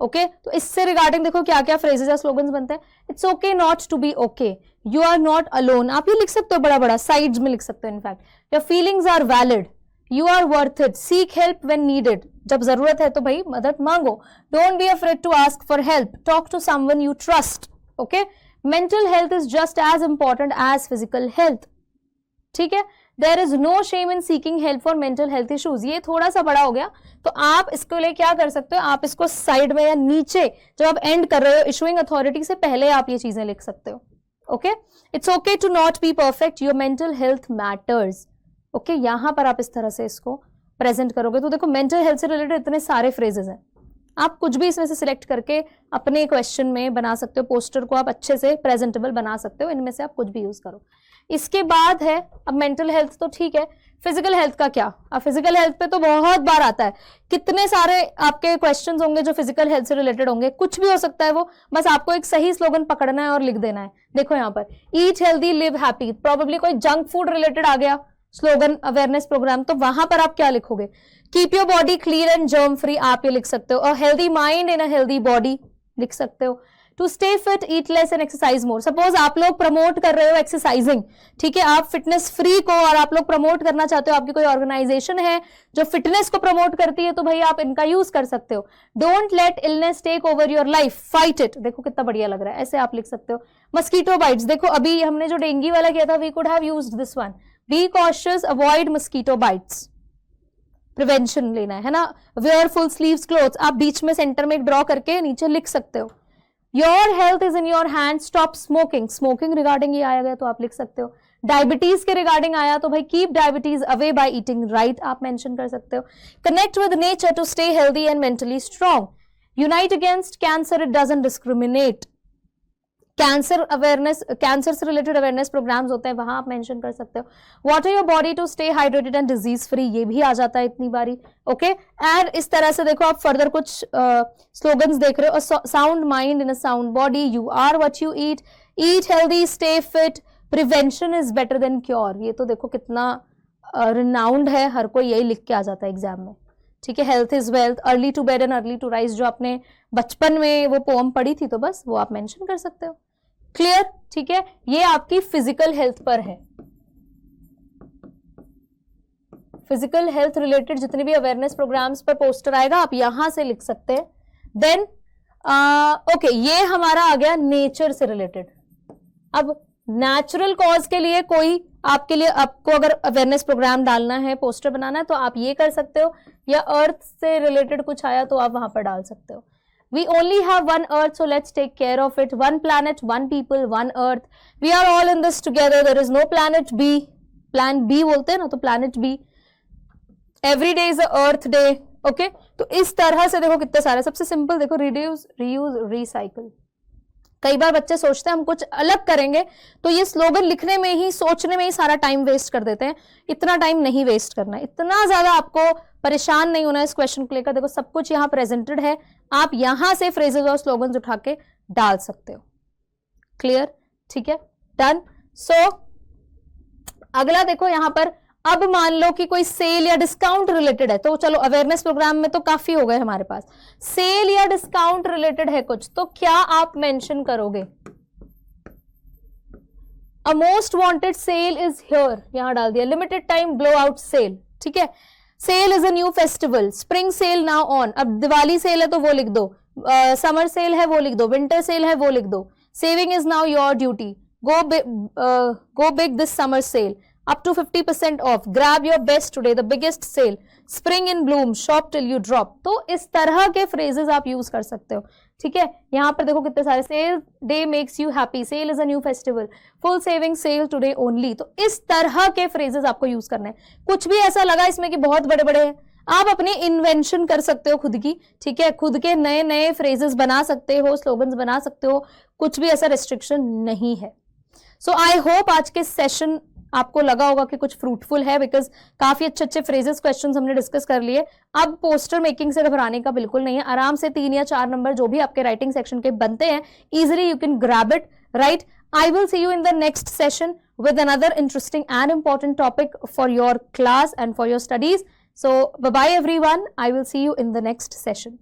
Speaker 1: ओके। तो इससे रिगार्डिंग देखो क्या क्या फ्रेजेस या स्लोगन्स बनते हैं। It's okay not to be okay, you are not alone, आप ये लिख सकते हो बड़ा बड़ा, साइड्स में लिख सकते हो, in fact your feelings are valid, you are worth it, seek help when needed, जब जरूरत है तो भाई मदद मांगो, don't be afraid to ask for help, talk to someone you trust, okay. Mental health is just as important as physical health, ठीक है। There is no shame in seeking help for mental health issues, ये थोड़ा सा बड़ा हो गया, तो आप इसके लिए क्या कर सकते हो, आप इसको साइड में या नीचे जब आप एंड कर रहे हो इशूइंग अथॉरिटी से पहले आप ये चीजें लिख सकते हो, okay. It's okay to not be perfect, your mental health matters, okay. यहां पर आप इस तरह से इसको प्रेजेंट करोगे, तो देखो मेंटल हेल्थ से रिलेटेड इतने सारे फ्रेजेस हैं, आप कुछ भी इसमें से सिलेक्ट करके अपने क्वेश्चन में बना सकते हो, पोस्टर को आप अच्छे से प्रेजेंटेबल बना सकते हो, इनमें से आप कुछ भी यूज करो। इसके बाद है, अब मेंटल हेल्थ तो ठीक है, फिजिकल हेल्थ का क्या, अब फिजिकल हेल्थ पे तो बहुत बार आता है, कितने सारे आपके क्वेश्चंस होंगे जो फिजिकल हेल्थ से रिलेटेड होंगे, कुछ भी हो सकता है वो, बस आपको एक सही स्लोगन पकड़ना है और लिख देना है। देखो यहाँ पर eat healthy live happy, probably कोई जंक फूड रिलेटेड आ गया स्लोगन अवेयरनेस प्रोग्राम, तो वहां पर आप क्या लिखोगे, keep your body clean and germ free, आप ये लिख सकते हो। A healthy mind in a healthy body लिख सकते हो। To stay fit eat less and exercise more, suppose आप लोग प्रमोट कर रहे हो एक्सरसाइजिंग, ठीक है, आप फिटनेस फ्री को और आप लोग प्रमोट करना चाहते हो, आपकी कोई ऑर्गेनाइजेशन है जो फिटनेस को प्रमोट करती है, तो भाई आप इनका यूज कर सकते हो। Don't let illness take over your life, fight it, देखो कितना बढ़िया लग रहा है, ऐसे आप लिख सकते हो। मस्कीटो बाइट्स, देखो अभी हमने जो डेंगू वाला किया था, we could have used this one, be cautious avoid mosquito bites, prevention लेना है ना। वेयर फुल स्लीव्स क्लोथ्स, आप बीच में सेंटर में एक ड्रॉ करके नीचे लिख सकते हो। Your health is in your hand, stop smoking, smoking regarding ये आया गया तो आप लिख सकते हो। डायबिटीज के रिगार्डिंग आया तो भाई keep diabetes away by eating right, आप मेंशन कर सकते हो। Connect with nature to stay healthy and mentally strong, unite against cancer, it doesn't discriminate, cancer awareness, cancer से रिलेटेड अवेयरनेस प्रोग्राम्स होते हैं, वहां आप मेंशन कर सकते हो. Water your body to stay hydrated and disease free, ये भी आ जाता है इतनी बारी. ओके, एंड इस तरह से देखो आप फर्दर कुछ स्लोगन्स देख रहे हो. Sound mind in a sound body, you are what you eat, eat healthy, stay fit, prevention is better than cure. ये तो देखो कितना रिनाउंड है, हर कोई यही लिख के आ जाता है एग्जाम में. ठीक है, health is wealth, early to bed and early to rise, जो आपने बचपन में वो पोम पढ़ी थी, तो बस वो आप मेंशन कर सकते हो. क्लियर? ठीक है, ये आपकी फिजिकल हेल्थ पर है. फिजिकल हेल्थ रिलेटेड जितने भी अवेयरनेस प्रोग्राम्स पर पोस्टर आएगा आप यहां से लिख सकते हैं. देन ओके, ये हमारा आ गया नेचर से रिलेटेड. अब नेचुरल कॉज के लिए कोई आपके लिए, आपको अगर अवेयरनेस प्रोग्राम डालना है, पोस्टर बनाना है, तो आप ये कर सकते हो, या अर्थ से रिलेटेड कुछ आया तो आप वहां पर डाल सकते हो. We only have one earth, so let's take care of it. One planet, one people, one earth. We are all in this together. There is no planet B. Plan B बोलते हैं ना, तो planet B. Every day is a earth day. Okay? तो इस तरह से देखो कितने सारे. सबसे सिंपल देखो, reduce, reuse, recycle. कई बार बच्चे सोचते हैं हम कुछ अलग करेंगे, तो ये स्लोगन लिखने में ही, सोचने में ही सारा टाइम वेस्ट कर देते हैं. इतना टाइम नहीं वेस्ट करना है, इतना ज्यादा आपको परेशान नहीं होना है इस क्वेश्चन को लेकर. देखो सब कुछ यहाँ प्रेजेंटेड है, आप यहां से फ्रेजेस और स्लोगन्स उठा के डाल सकते हो. क्लियर? ठीक है, डन. सो अगला देखो यहाँ पर, अब मान लो कि कोई सेल या डिस्काउंट रिलेटेड है, तो चलो अवेयरनेस प्रोग्राम में तो काफी हो गए हमारे पास. सेल या डिस्काउंट रिलेटेड है कुछ, तो क्या आप मेंशन करोगे? A most wanted sale is here, यहां डाल दिया. Limited time blow out sale. ठीक है, sale is a new festival, spring sale now on. अब दिवाली सेल है तो वो लिख दो, समर सेल है वो लिख दो, विंटर सेल है वो लिख दो. Saving is now your duty, go big this summer sale, up to 50% off, grab your best today, the biggest sale, spring in bloom, shop till you drop. तो इस तरह के फ्रेजेस आप यूज कर सकते हो. ठीक है, यहाँ पर देखो कितने सारे. Sale day makes you happy, sale is a new festival, full saving sale today only. तो इस तरह के फ्रेजेस आपको यूज करने हैं. कुछ भी ऐसा लगा इसमें कि बहुत बड़े बड़े हैं, आप अपनी इन्वेंशन कर सकते हो खुद की. ठीक है, खुद के नए नए फ्रेजेस बना सकते हो, स्लोगन्स बना सकते हो, कुछ भी ऐसा रेस्ट्रिक्शन नहीं है. सो आई होप आज के सेशन आपको लगा होगा कि कुछ फ्रूटफुल है, बिकॉज काफी अच्छे अच्छे फ्रेजेस क्वेश्चंस हमने डिस्कस कर लिए. अब पोस्टर मेकिंग से घबराने का बिल्कुल नहीं है. आराम से 3 या 4 नंबर जो भी आपके राइटिंग सेक्शन के बनते हैं, easily you can grab it. Right, I will see you in the next session with another interesting and important topic for your class and for your studies. So bye bye everyone, I will see you in the next session.